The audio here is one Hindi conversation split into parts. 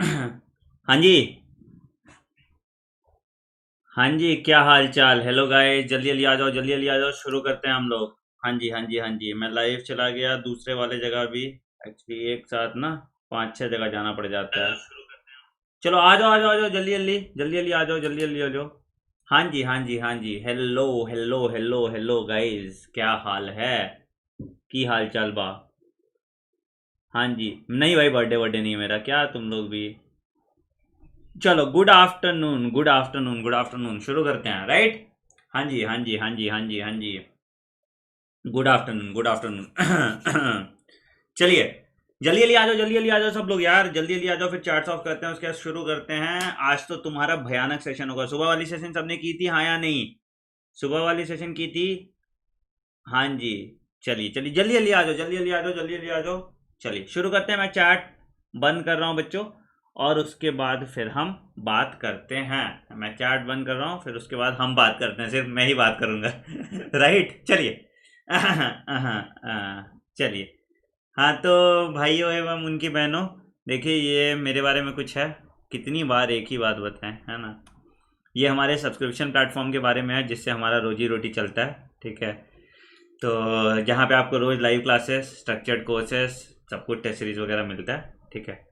हाँ जी। हाँ जी, क्या हाल चाल। हेलो गाइस, जल्दी जल्दी आ जाओ, जल्दी जल्दी आ जाओ, शुरू करते हैं हम लोग। हाँ जी, हाँ जी, हाँ जी, मैं लाइव चला गया दूसरे वाले जगह भी। एक्चुअली एक साथ ना पांच छह जगह जाना पड़ जाता है। चलो आ जाओ, आ जाओ, आ जाओ, जल्दी जल्दी, जल्दी जल्दी आ जाओ, जल्दी जल्दी आ जाओ। हाँ जी, हाँ जी, हाँ जी, hello hello hello hello guys, क्या हाल है। की हाल चाल बा। हाँ जी। नहीं भाई, बर्थडे बर्थडे नहीं है मेरा, क्या तुम लोग भी। चलो, good afternoon, good afternoon, good afternoon, शुरू करते हैं, राइट। हाँ जी, हाँ जी, हाँ जी, हाँ जी, हाँ जी। Good afternoon, good afternoon. चलिए, जल्दी जल्दी आ जाओ, जल्दी जल्दी आ जाओ सब लोग यार, जल्दी जल्दी आ जाओ, फिर चार्ट्स ऑफ करते हैं, उसके बाद शुरू करते हैं। आज तो तुम्हारा भयानक सेशन होगा। सुबह वाली सेशन सबने की थी, हाँ या नहीं। सुबह वाली सेशन की थी। हाँ जी। चलिए चलिए, जल्दी जल्दी आ जाओ, जल्दी जल्दी आ जाओ, जल्दी जल्दी आ जाओ। चलिए शुरू करते हैं, मैं चैट बंद कर रहा हूँ बच्चों। और उसके बाद फिर हम बात करते हैं। मैं चैट बंद कर रहा हूँ, फिर उसके बाद हम बात करते हैं, सिर्फ मैं ही बात करूंगा। राइट, चलिए। चलिए। हाँ तो भाइयों एवं उनकी बहनों, देखिए ये मेरे बारे में कुछ है। कितनी बार एक ही बात बताएं, है ना। ये हमारे सब्सक्रिप्शन प्लेटफॉर्म के बारे में है, जिससे हमारा रोजी रोटी चलता है, ठीक है। तो जहाँ पे आपको रोज लाइव क्लासेस, स्ट्रक्चर्ड कोर्सेस, सब कुछ टेस्ट सीरीज वगैरह मिलता है, ठीक है।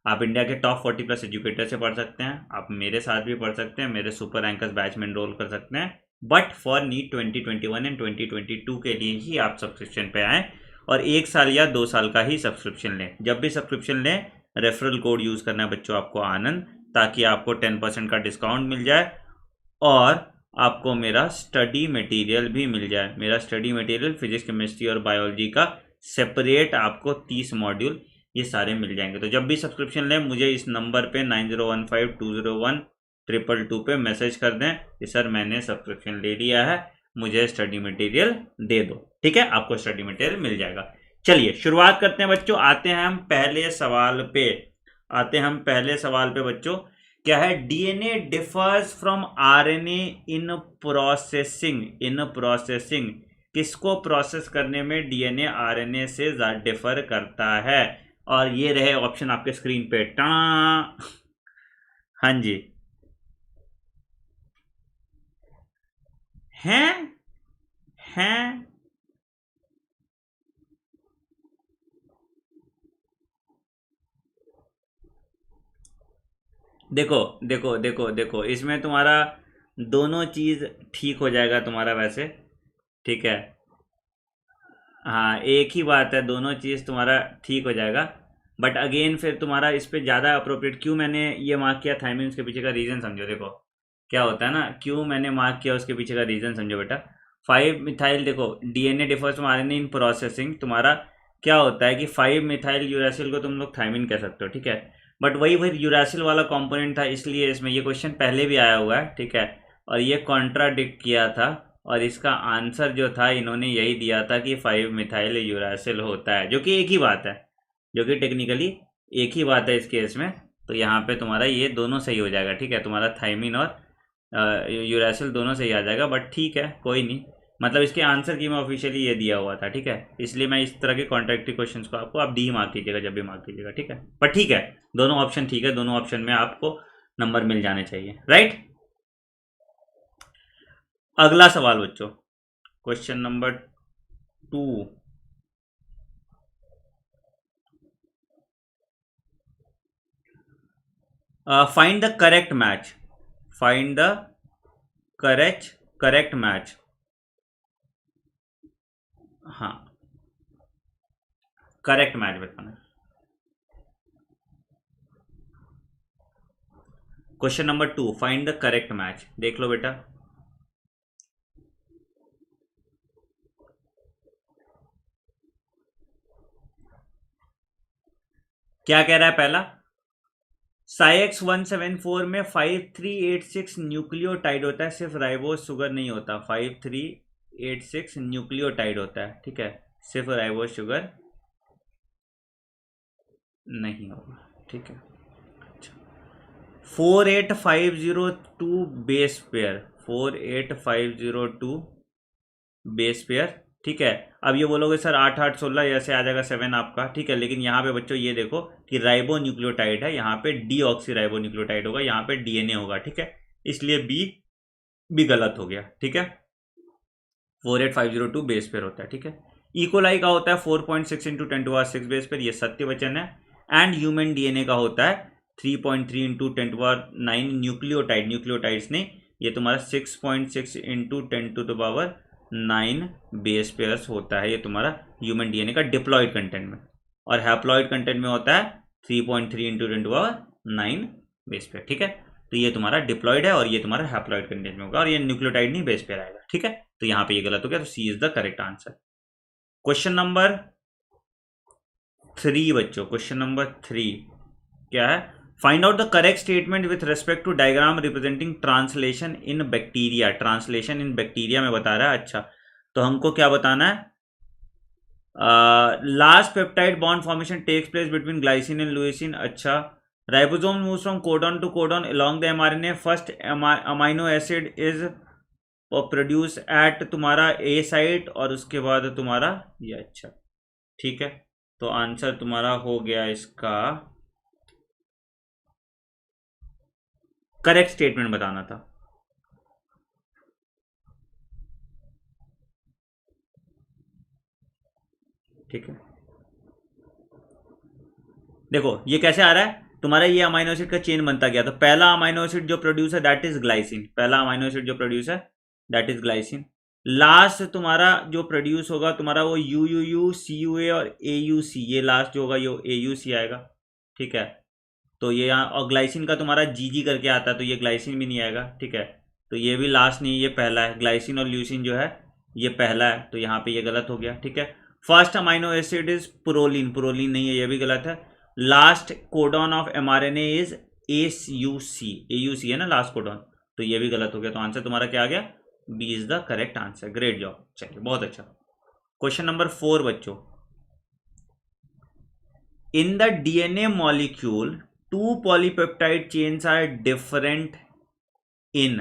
आप इंडिया के टॉप 40+ एजुकेटर से पढ़ सकते हैं, आप मेरे साथ भी पढ़ सकते हैं, मेरे सुपर रैंकर्स बैच में एनरोल कर सकते हैं। बट फॉर नीट 2021 एंड 2022 के लिए ही आप सब्सक्रिप्शन पे आएँ, और 1 साल या 2 साल का ही सब्सक्रिप्शन लें। जब भी सब्सक्रिप्शन लें, रेफरल कोड यूज़ करना है बच्चों, आपको आनंद, ताकि आपको 10% का डिस्काउंट मिल जाए। और आपको मेरा स्टडी मटेरियल भी मिल जाए। मेरा स्टडी मटेरियल फिजिक्स, केमिस्ट्री और बायोलॉजी का सेपरेट आपको 30 मॉड्यूल ये सारे मिल जाएंगे। तो जब भी सब्सक्रिप्शन लें, मुझे इस नंबर पे 9015201222 पे मैसेज कर दें कि सर मैंने सब्सक्रिप्शन ले लिया है, मुझे स्टडी मटेरियल दे दो, ठीक है। आपको स्टडी मटेरियल मिल जाएगा। चलिए शुरुआत करते हैं बच्चों, आते हैं हम पहले सवाल पे। आते हैं हम पहले सवाल पे बच्चों। क्या है, DNA differs from RNA in processing. In processing, किसको प्रोसेस करने में डीएनए आरएनए से डिफर करता है। और ये रहे ऑप्शन आपके स्क्रीन पे, टा। हाँ जी। हैं। हैं। देखो देखो देखो देखो, इसमें तुम्हारा दोनों चीज ठीक हो जाएगा तुम्हारा वैसे, ठीक है। हाँ, एक ही बात है, दोनों चीज़ तुम्हारा ठीक हो जाएगा। बट अगेन फिर तुम्हारा इस पे ज़्यादा अप्रोप्रिएट क्यों मैंने ये मार्क किया थायमिन, उसके पीछे का रीज़न समझो। देखो क्या होता है ना, क्यों मैंने मार्क किया उसके पीछे का रीज़न समझो बेटा। 5 मिथाइल, देखो DNA differs from RNA in processing, तुम्हारा क्या होता है कि 5 मिथाइल यूरासिल को तुम लोग थायमिन कह सकते हो, ठीक है। बट वही वही यूरासिल वाला कंपोनेंट था, इसलिए इसमें ये क्वेश्चन पहले भी आया हुआ है, ठीक है। और ये कॉन्ट्राडिक्ट किया था, और इसका आंसर जो था इन्होंने यही दिया था कि 5 मिथाइल यूरासिल होता है, जो कि एक ही बात है, जो कि टेक्निकली एक ही बात है इस केस में। तो यहाँ पे तुम्हारा ये दोनों सही हो जाएगा, ठीक है। तुम्हारा थाइमिन और यूरासिल दोनों सही आ जाएगा, बट ठीक है कोई नहीं। मतलब इसके आंसर की मैं ऑफिशियली ये दिया हुआ था, ठीक है। इसलिए मैं इस तरह के कॉन्ट्रेक्टिव क्वेश्चन को आपको आप डी मार्क कीजिएगा जब भी मार्क कीजिएगा, ठीक है। पर ठीक है, दोनों ऑप्शन ठीक है, दोनों ऑप्शन में आपको नंबर मिल जाने चाहिए, राइट। अगला सवाल बच्चों, question number 2। Find the correct match. Find the correct correct match. हाँ, करेक्ट मैच बताना। Question number 2, find the correct match, देख लो बेटा। क्या कह रहा है पहला, साइक्स 174 में 5386 न्यूक्लियोटाइड होता है, सिर्फ राइबोस शुगर नहीं होता। 5386 न्यूक्लियोटाइड होता है, ठीक है, सिर्फ राइबोस शुगर नहीं होगा, ठीक है। 48502 बेस पेयर, 48502 बेस पेयर ठीक है। अब ये बोलोगे सर 8 8 16 ऐसे आ जाएगा 7 आपका, ठीक है। लेकिन यहाँ पे बच्चों ये देखो कि राइबो न्यूक्लियोटाइड है, यहाँ पे डीऑक्सी राइबो न्यूक्लियोटाइड होगा, यहाँ पे डीएनए होगा, ठीक है। इसलिए बी भी गलत हो गया, ठीक है। 48502 बेस पेयर होता है, ठीक है। इकोलाई का होता है 4.6 इंटू 10⁻6 बेस पेयर, ये सत्य वचन है। एंड ह्यूमन डीएनए का होता है 3.3 इंटू 10⁻9 न्यूक्लियोटाइड, न्यूक्लियोटाइड्स ने ये तुम्हारा 6.6 इंटू 10⁻9 बेस पेयर्स होता है, ये तुम्हारा ह्यूमन डीएनए का डिप्लॉयड कंटेंट में। और हैप्लॉयड कंटेंट में होता है 3.3 इंटू 10⁻9 बेस पेयर, ठीक है। तो ये तुम्हारा डिप्लॉयड है और ये तुम्हारा हैप्लॉयड कंटेंट में होगा, और ये न्यूक्लियोटाइड नहीं बेस पेयर आएगा, ठीक है। तो यहां पे ये गलत हो गया, तो C is the correct answer. Question number 3 बच्चों, क्वेश्चन नंबर 3 क्या है? Find out the correct statement with respect to diagram representing translation in bacteria. Translation in bacteria में बता रहा है। अच्छा, तो हमको क्या बताना है? Last peptide bond formation takes place between glycine and leucine. अच्छा, ribosome moves from codon to codon along the mRNA. First amino acid is produce at तुम्हारा ए साइट, और उसके बाद तुम्हारा ये। अच्छा, ठीक है। तो आंसर तुम्हारा हो गया इसका, करेक्ट स्टेटमेंट बताना था। ठीक है, देखो ये कैसे आ रहा है तुम्हारा, ये अमाइनो एसिड का चेन बनता गया। तो पहला अमाइनो एसिड जो प्रोड्यूस है दैट इज ग्लाइसिन, पहला अमाइनो एसिड जो प्रोड्यूस है दैट इज ग्लाइसिन। लास्ट तुम्हारा जो प्रोड्यूस होगा तुम्हारा वो U U U C U A और ए यू सी, ये लास्ट जो होगा ये ए यू सी आएगा, ठीक है। तो ये यहाँ, और ग्लाइसिन का तुम्हारा जी जी करके आता है, तो ये ग्लाइसिन भी नहीं आएगा, ठीक है। तो ये भी लास्ट नहीं, ये पहला है। ग्लाइसिन और ल्यूसिन जो है ये पहला है, तो यहाँ पे ये गलत हो गया, ठीक है। First amino acid is proline, proline नहीं है, ये भी गलत है। Last codon of mRNA is SUC, AUC है ना लास्ट कोडॉन, तो ये भी गलत हो गया। तो आंसर तुम्हारा क्या आ गया? B is the correct answer. Great job, चलिए बहुत अच्छा। क्वेश्चन नंबर 4 बच्चों, in the DNA molecule two polypeptide chains are different in.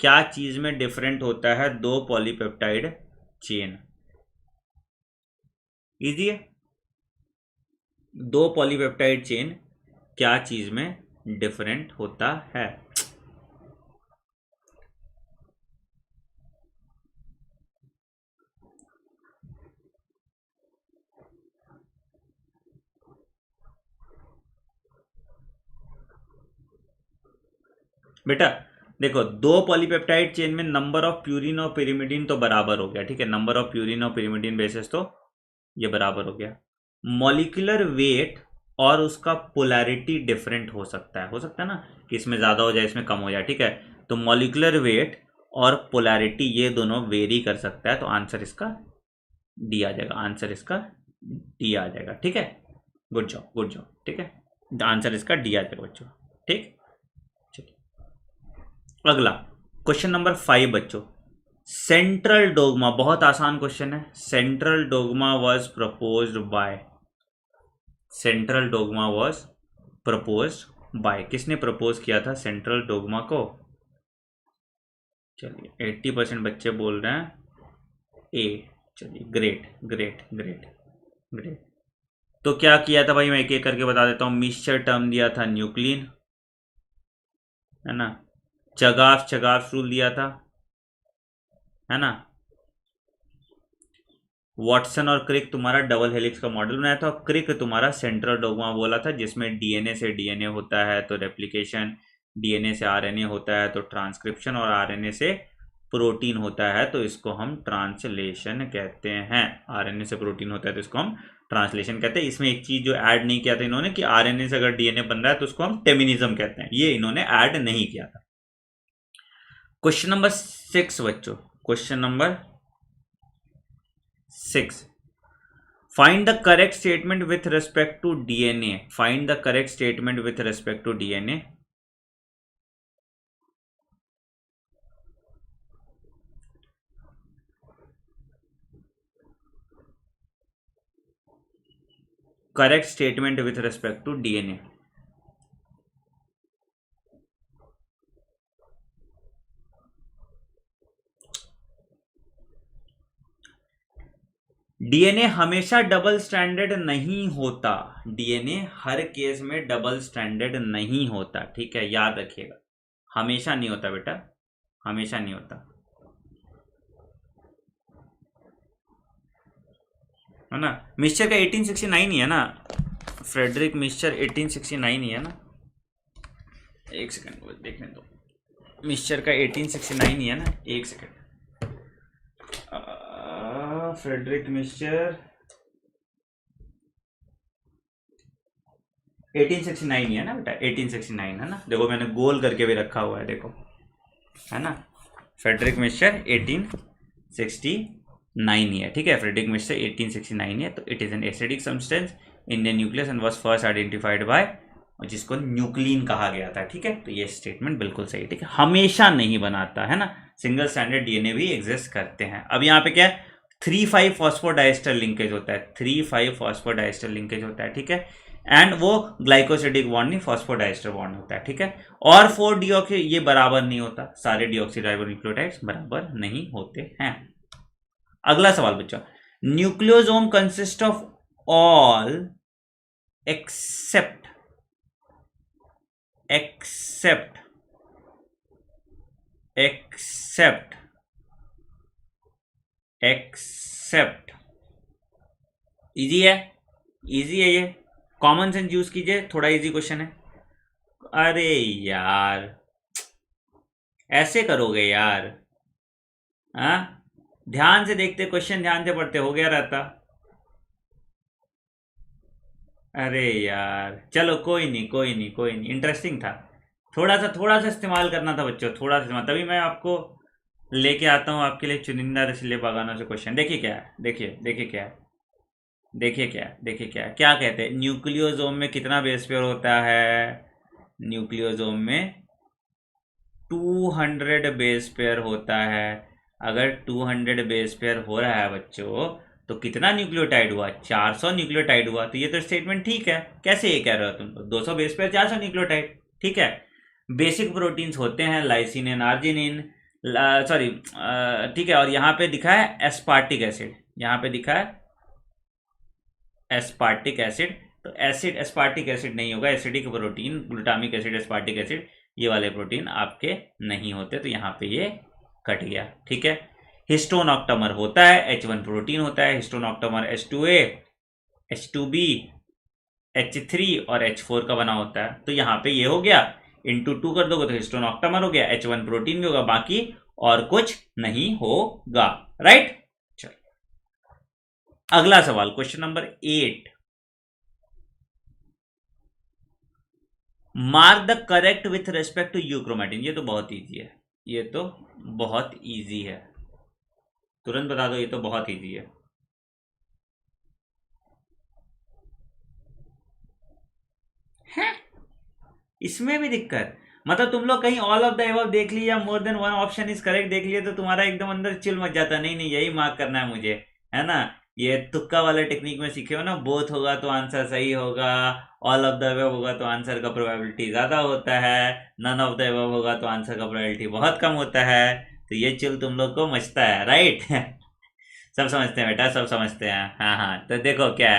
क्या चीज में डिफरेंट होता है दो पॉलीपेप्टाइड चेन? इजी है। दो पॉलीपेप्टाइड चेन क्या चीज में डिफरेंट होता है? बेटा देखो, दो पॉलीपेप्टाइड चेन में नंबर ऑफ प्यूरिन और पिरिमिडिन तो बराबर हो गया, ठीक है। नंबर ऑफ प्यूरिन और पिरिमिडिन बेसिस तो ये बराबर हो गया। मॉलिक्यूलर वेट और उसका पोलैरिटी डिफरेंट हो सकता है ना, कि इसमें ज्यादा हो जाए इसमें कम हो जाए, ठीक है। तो मॉलिक्यूलर वेट और पोलैरिटी ये दोनों वेरी कर सकता है, तो आंसर इसका डी आ जाएगा, आंसर इसका डी आ जाएगा, ठीक है। गुड जॉब, गुड जॉब, ठीक है। आंसर इसका डी आ जाएगा बच्चों, ठीक। अगला क्वेश्चन नंबर 5 बच्चों, सेंट्रल डोगमा, बहुत आसान क्वेश्चन है। Central dogma was proposed by, central dogma was proposed by, किसने प्रपोज किया था सेंट्रल डोगमा को? चलिए 80% बच्चे बोल रहे हैं ए। चलिए ग्रेट ग्रेट ग्रेट ग्रेट। तो क्या किया था भाई, मैं एक एक करके बता देता हूँ। मिक्सचर टर्म दिया था न्यूक्लिन, है ना। चगाफ चगाफ रूल दिया था, है ना। वॉटसन और क्रिक तुम्हारा डबल हेलिक्स का मॉडल बनाया था, और क्रिक तुम्हारा सेंट्रल डोगमा बोला था, जिसमें डीएनए से डीएनए होता है तो रेप्लिकेशन, डीएनए से आरएनए होता है तो ट्रांसक्रिप्शन, और आरएनए से प्रोटीन होता है तो इसको हम ट्रांसलेशन कहते हैं। आरएनए से प्रोटीन होता है तो इसको हम ट्रांसलेशन कहते हैं। इसमें एक चीज जो ऐड नहीं किया था इन्होंने, कि आरएनए से अगर डीएनए बन रहा है तो उसको हम टेमिनिज्म कहते हैं, ये इन्होंने ऐड नहीं किया था। क्वेश्चन नंबर 6 बच्चों, question number 6, find the correct statement with respect to DNA. Find the correct statement with respect to DNA. Correct statement with respect to DNA. DNA हमेशा डबल स्ट्रैंडेड नहीं होता, डीएनए हर केस में डबल स्ट्रैंडेड नहीं होता, ठीक है, याद रखिएगा, हमेशा नहीं होता बेटा, हमेशा नहीं होता, है ना। मिक्सचर का 1869 ही है ना, फ्रेडरिक मिक्सचर 1869 ही है ना, एक सेकंड देखने दो, मिक्सचर का 1869 ही है ना, एक सेकंड, फ्रेडरिक मिक्सचर 1869 ही है ना बेटा, 1869 है ना, देखो मैंने गोल करके भी रखा हुआ है, देखो, है ना, फ्रेडरिक मिक्सचर 1869 ही है, ठीक है, फ्रेडरिक मिक्सचर 1869 है, तो it is an acidic substance in the nucleus and was first identified by, जिसको न्यूक्लिन कहा गया था, ठीक है, तो ये स्टेटमेंट बिल्कुल सही, ठीक है, हमेशा नहीं बनाता, है ना, सिंगल स्टैंडर्ड डीएनए भी एग्जिस्ट करते हैं। अब यहाँ पे क्या है, 3,5 फॉस्फोडाइस्टर लिंकेज होता है, 3,5 फॉस्फोडाइस्टर लिंकेज होता है, ठीक है, एंड वो ग्लाइकोसिडिक बॉन्ड नहीं, फॉस्फोडाइस्टर बॉन्ड होता है, ठीक है, और 4 डीऑक्सी ये बराबर नहीं होता, सारे डीऑक्सीराइबोन्यूक्लियोटाइड्स बराबर नहीं होते हैं। अगला सवाल बच्चा, nucleosome consist of all except easy है, इजी है, ये कॉमन सेंस यूज कीजिए, थोड़ा इजी क्वेश्चन है। अरे यार ऐसे करोगे यार, हाँ, ध्यान से देखते क्वेश्चन, ध्यान से पढ़ते, हो गया रहता। अरे यार चलो कोई नहीं, कोई नहीं, कोई नहीं, इंटरेस्टिंग था, थोड़ा सा इस्तेमाल करना था बच्चों, थोड़ा सा इस्तेमाल, तभी मैं आपको लेके आता हूँ आपके लिए चुनिंदा रसीले बागानों से क्वेश्चन। देखिए क्या है, देखिए क्या है, क्या कहते हैं, न्यूक्लियोसोम में कितना बेस पेयर होता है, न्यूक्लियोसोम में 200 बेस पेयर होता है। अगर 200 बेस पेयर हो रहा है बच्चों, तो कितना न्यूक्लियोटाइड हुआ, 400 न्यूक्लियोटाइड हुआ, तो ये तो स्टेटमेंट ठीक है। कैसे ये कह रहे हो तुम, 200 बेस पेयर 400 न्यूक्लियोटाइड, ठीक है। बेसिक प्रोटीन्स होते हैं लाइसिन एंड आर्जिनिन, सॉरी, ठीक है, और यहाँ पे दिखा है एस्पार्टिक एसिड, यहाँ पे दिखा है एस्पार्टिक एसिड, तो एसिड एस्पार्टिक एसिड नहीं होगा, acidic protein, glutamic acid, aspartic acid, ये वाले प्रोटीन आपके नहीं होते, तो यहाँ पे ये कट गया, ठीक है। हिस्टोन ऑक्टामर होता है, H1 प्रोटीन होता है, histone octamer H2A, H2B, H3 और H4 का बना होता है, तो यहाँ पे ये हो गया, इंटू 2 कर दोगे तो हिस्टोन ऑक्टामर हो गया, H1 प्रोटीन भी होगा, बाकी और कुछ नहीं होगा, राइट। अगला सवाल, question number 8, mark the correct with respect to euchromatin, ये तो बहुत इजी है, ये तो बहुत इजी है, तुरंत बता दो, ये तो बहुत इजी है। इसमें भी दिक्कत, मतलब तुम लोग कहीं ऑल ऑफ द एबव देख लिया, more than one option is correct देख लिया, तो तुम्हारा एकदम अंदर चिल मच जाता, नहीं नहीं यही मार्क करना है मुझे, है ना, ये तुक्का वाला टेक्निक में सीखे हो ना, बोथ होगा तो आंसर सही होगा, ऑल ऑफ द एबव होगा तो आंसर का प्रोबेबिलिटी ज्यादा होता है, नन ऑफ द एबव होगा तो आंसर का प्रोबेबिलिटी बहुत कम होता है, तो ये चिल तुम लोग को मचता है, राइट। सब समझते हैं बेटा, सब समझते हैं, हाँ हाँ, तो देखो क्या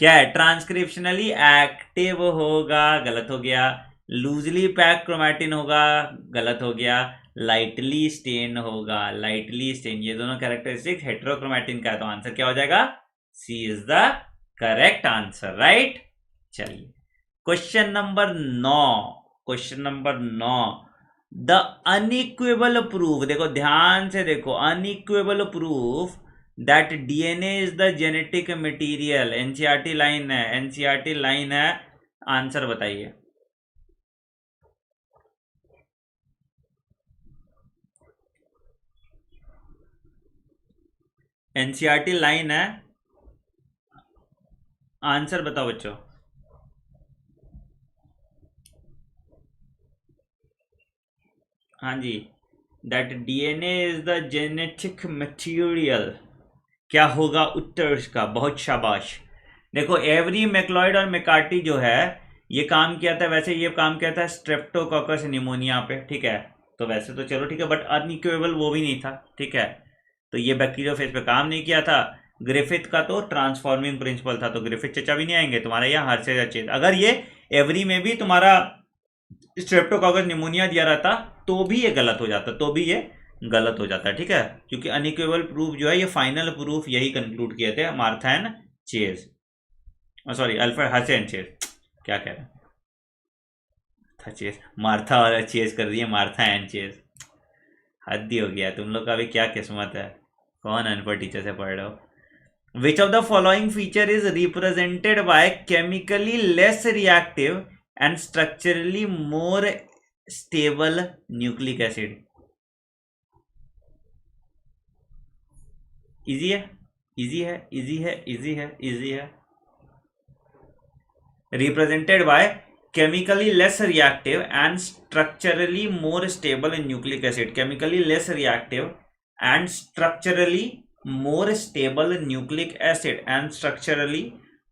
है, ट्रांसक्रिप्शनली एक्टिव होगा, गलत हो गया, लूजली पैक क्रोमैटिन होगा, गलत हो गया, लाइटली स्टेन होगा, लाइटली स्टेन, ये दोनों कैरेक्टरिस्टिक हेटेरोक्रोमैटिन का है, तो आंसर क्या हो जाएगा, C is the correct answer, right. चलिए question number 9, the unequivocal proof, देखो ध्यान से देखो, unequivocal proof that DNA is the genetic material, NCERT line है, एनसीईआरटी लाइन है, आंसर बताइए। एनसीईआरटी लाइन है, आंसर बताओ बच्चों। हाँ जी, that DNA is the genetic material, क्या होगा उत्तर इसका, बहुत शाबाश। देखो एवरी मैक्लॉइड और मैकार्टी जो है ये काम किया था, वैसे ये काम किया था स्ट्रेप्टोकोकस निमोनिया पे, ठीक है, तो वैसे तो चलो ठीक है, बट अनइक्वेबल वो भी नहीं था, ठीक है, तो ये बैक्टीरियोफेज पे काम नहीं किया था, ग्रिफिथ का तो ट्रांसफॉर्मिंग प्रिंसिपल था, तो ग्रिफिथ चचा भी नहीं आएंगे तुम्हारे यहाँ, हर्षेज अचेत। अगर ये एवरी में भी तुम्हारा स्ट्रेप्टोकोकस निमोनिया दिया रहता तो भी ये गलत हो जाता, तो भी ये गलत हो जाता है, ठीक है, क्योंकि अनइक्वेबल प्रूफ जो है ये फाइनल प्रूफ यही कंक्लूड किए थे Martha and chase, sorry Alfred Hershey and chase, क्या कह रहे था चेज, मार्था और चेज कर दिए, मार्था एंड चेज, हद ही हो गया तुम लोग का भी, क्या किस्मत है, कौन अनपढ़ टीचर से पढ़ रहे हो। Which of the following feature is represented by chemically less reactive and structurally more stable nucleic acid? Easy है, इजी है, इजी है, इजी है, इजी है। Represented by chemically less reactive and structurally more stable nucleic acid. Chemically less reactive and structurally more stable nucleic acid and structurally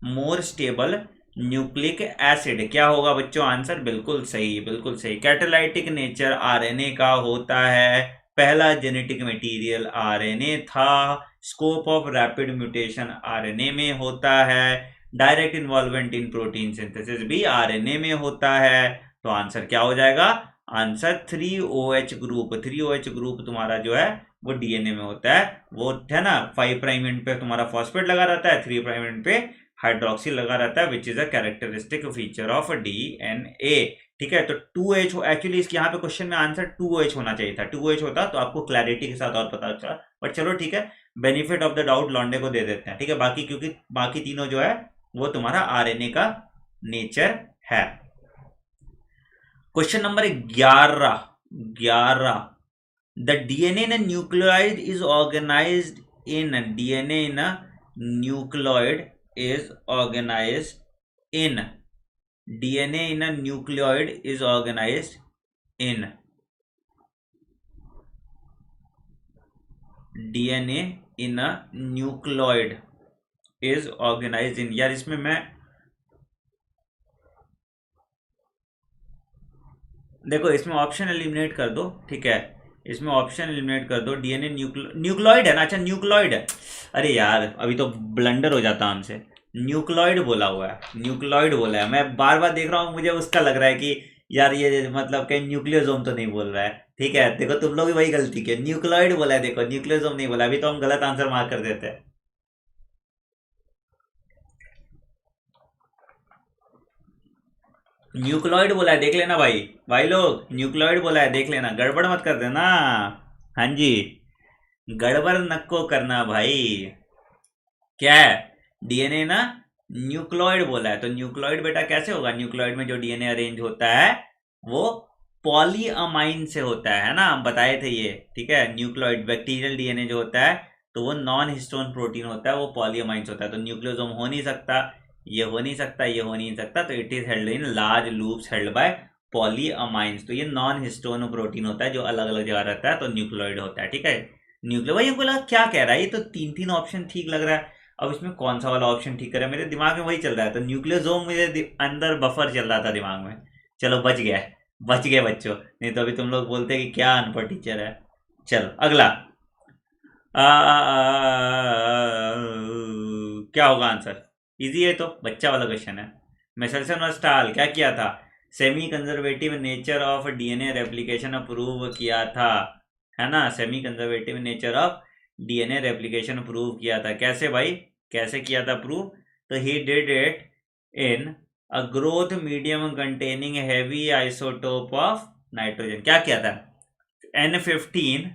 more stable nucleic acid. क्या होगा बच्चों आंसर? बिल्कुल सही, बिल्कुल सही। कैटालाइटिक नेचर आरएनए का होता है, पहला जेनेटिक मटेरियल आरएनए था, scope of rapid mutation RNA में होता है, direct involvement in protein synthesis भी आरएनए में होता है, तो आंसर क्या हो जाएगा? Answer 3OH group. 3OH group तुम्हारा जो है वो डीएनए में होता है, वो है ना 5 प्राइम एंड पे तुम्हारा फॉस्फेट लगा रहता है, 3 प्राइम एंड पे हाइड्रोक्सी लगा रहता है, which is a characteristic feature of DNA, ठीक है। तो 2H एक्चुअली इसके यहाँ पे क्वेश्चन में आंसर 2H होना चाहिए था, 2H होता तो आपको क्लैरिटी के साथ और पता चला, बट चलो ठीक है, बेनिफिट ऑफ द डाउट लॉन्डे को दे देते हैं, ठीक है। बाकी क्योंकि बाकी तीनों जो है वो तुम्हारा आरएनए का नेचर है। Question number 11 the DNA in nucleoid is organized in, DNA in nucleoid is organized in, DNA in a nucleoid is organized in, DNA in a nucleoid is organized in। यार इसमें मैं देखो इसमें ऑप्शन एलिमिनेट कर दो, ठीक है, इसमें ऑप्शन एलिमिनेट कर दो, डीएनए न्यूक्लियोइड है ना, अच्छा न्यूक्लियोइड है, अरे यार अभी तो ब्लंडर हो जाता हमसे, न्यूक्लियोइड बोला हुआ है, न्यूक्लियोइड बोला है, मैं बार बार देख रहा हूँ, मुझे उसका लग रहा है कि यार ये मतलब कहीं न्यूक्लियोसोम तो नहीं बोल रहा है, ठीक है, देखो तुम लोग भी वही गलती की, न्यूक्लियोइड बोला है, देखो न्यूक्लियोसोम नहीं बोला, अभी तो हम गलत आंसर मार्क कर देते हैं। न्यूक्लियोइड बोला है, देख लेना भाई, भाई लोग न्यूक्लियोइड बोला है, देख लेना, गड़बड़ मत कर देना, हाँ जी, गड़बड़ नको करना भाई। क्या है? डीएनए ना न्यूक्लियोइड बोला है, तो न्यूक्लियोइड बेटा कैसे होगा? न्यूक्लियोइड में जो डीएनए अरेंज होता है वो पॉलीअमाइन से होता है ना, हम बताए थे ये, ठीक है। न्यूक्लियोइड बैक्टीरियल डीएनए जो होता है तो वो नॉन हिस्टोन प्रोटीन होता है, वो पॉलीअमाइंस होता है, तो न्यूक्लियोसोम हो नहीं सकता, ये हो नहीं सकता, ये हो नहीं सकता, तो it is held in large loops held by polyamines, तो ये नॉन हिस्टोन प्रोटीन होता है जो अलग अलग जगह रहता है, तो न्यूक्लियोइड होता है, ठीक है। न्यूक्लियो भाई हमको लगा क्या कह रहा है, ये तो तीन तीन ऑप्शन ठीक लग रहा है, अब इसमें कौन सा वाला ऑप्शन ठीक करे, मेरे दिमाग में वही चल रहा है, तो न्यूक्लियोसोम मेरे अंदर बफर चल रहा था दिमाग में, चलो बच गया, बच गए बच्चों, नहीं तो अभी तुम लोग बोलते कि क्या अनपढ़ टीचर है। चलो अगला, क्या होगा आंसर? इजी है, तो बच्चा वाला क्वेश्चन है। मेसल्सन और स्टाल क्या किया था? Semi conservative nature of DNA replication prove किया था, है ना, semi conservative nature of DNA replication prove किया था, कैसे भाई, कैसे किया था प्रूव? तो he did it in a growth medium containing heavy isotope of nitrogen. क्या किया था? N15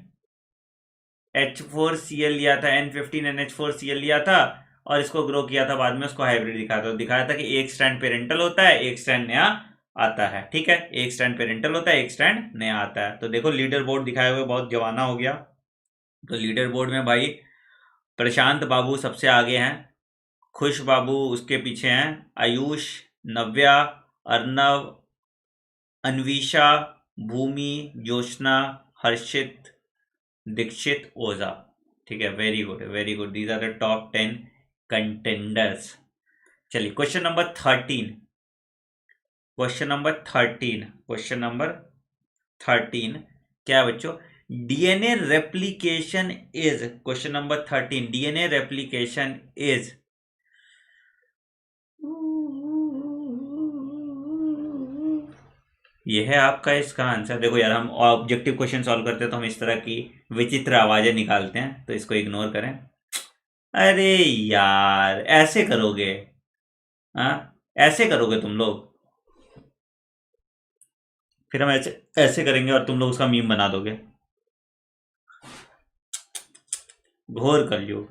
H4Cl लिया था, N15 NH4Cl लिया था, और इसको ग्रो किया था, बाद में उसको हाइब्रिड दिखाया था, दिखाया था कि एक स्ट्रैंड पेरेंटल होता है, एक स्ट्रैंड नया आता है, ठीक है, एक स्ट्रैंड पेरेंटल होता है, एक स्ट्रैंड नया आता है। तो देखो लीडर बोर्ड दिखाए हुए बहुत जवाना हो गया, तो लीडर बोर्ड में भाई प्रशांत बाबू सबसे आगे हैं, खुश बाबू उसके पीछे हैं, आयुष, नव्या, अर्नव, अन्विशा, भूमि, जोशना, हर्षित, दीक्षित, ओझा, ठीक है, very good very good, these are the top 10 contenders. चलिए question number 13, question number 13, question number 13 क्या है बच्चों? DNA replication is, question number 13, DNA replication is, ये है आपका इसका आंसर। देखो यार, हम ऑब्जेक्टिव क्वेश्चन सॉल्व करते हैं तो हम इस तरह की विचित्र आवाजें निकालते हैं, तो इसको इग्नोर करें। अरे यार, ऐसे करोगे? हाँ, ऐसे करोगे तुम लोग? फिर हम ऐसे ऐसे करेंगे और तुम लोग उसका मीम बना दोगे। घोर कलयुग।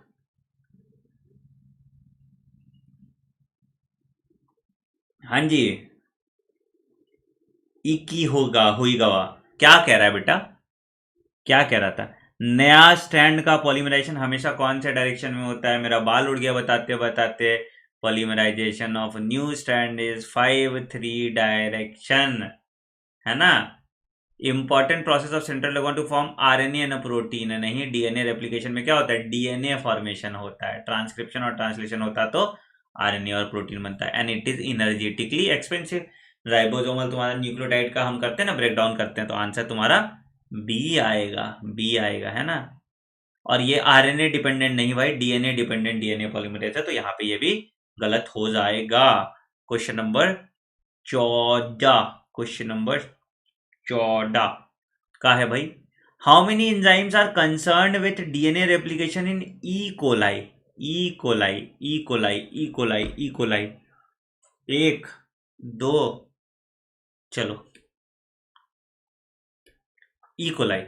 हाँ जी, इकी होगा हुई गवा। क्या कह रहा है बेटा? क्या कह रहा था? नया स्ट्रैंड का पॉलीमराइजेशन हमेशा कौन से डायरेक्शन में होता है? मेरा बाल उड़ गया बताते बताते। Polymerization of new strand is 5-3 direction, है ना। इंपॉर्टेंट प्रोसेस ऑफ सेंट्रल लेगन to form RNA and protein. नहीं, डीएनए रेप्लिकेशन में क्या होता है? डीएनए फॉर्मेशन होता है। ट्रांसक्रिप्शन और ट्रांसलेशन होता तो आरएनए और प्रोटीन बनता है। And it is energetically expensive. Ribosomal तुम्हारा न्यूक्लियोटाइड का हम करते हैं ना, ब्रेक डाउन करते हैं, तो आंसर तुम्हारा बी आएगा, बी आएगा, है ना। और ये आरएनए डिपेंडेंट नहीं भाई, डीएनए डिपेंडेंट डीएनए पॉलीमरेज है, तो यहाँ पे ये भी गलत हो जाएगा। क्वेश्चन नंबर 14, क्वेश्चन नंबर 14 का है भाई, how many enzymes are concern with DNA replication in E coli? E coli, E coli, E coli, E coli. एक, दो, चलो, ई कोलाई।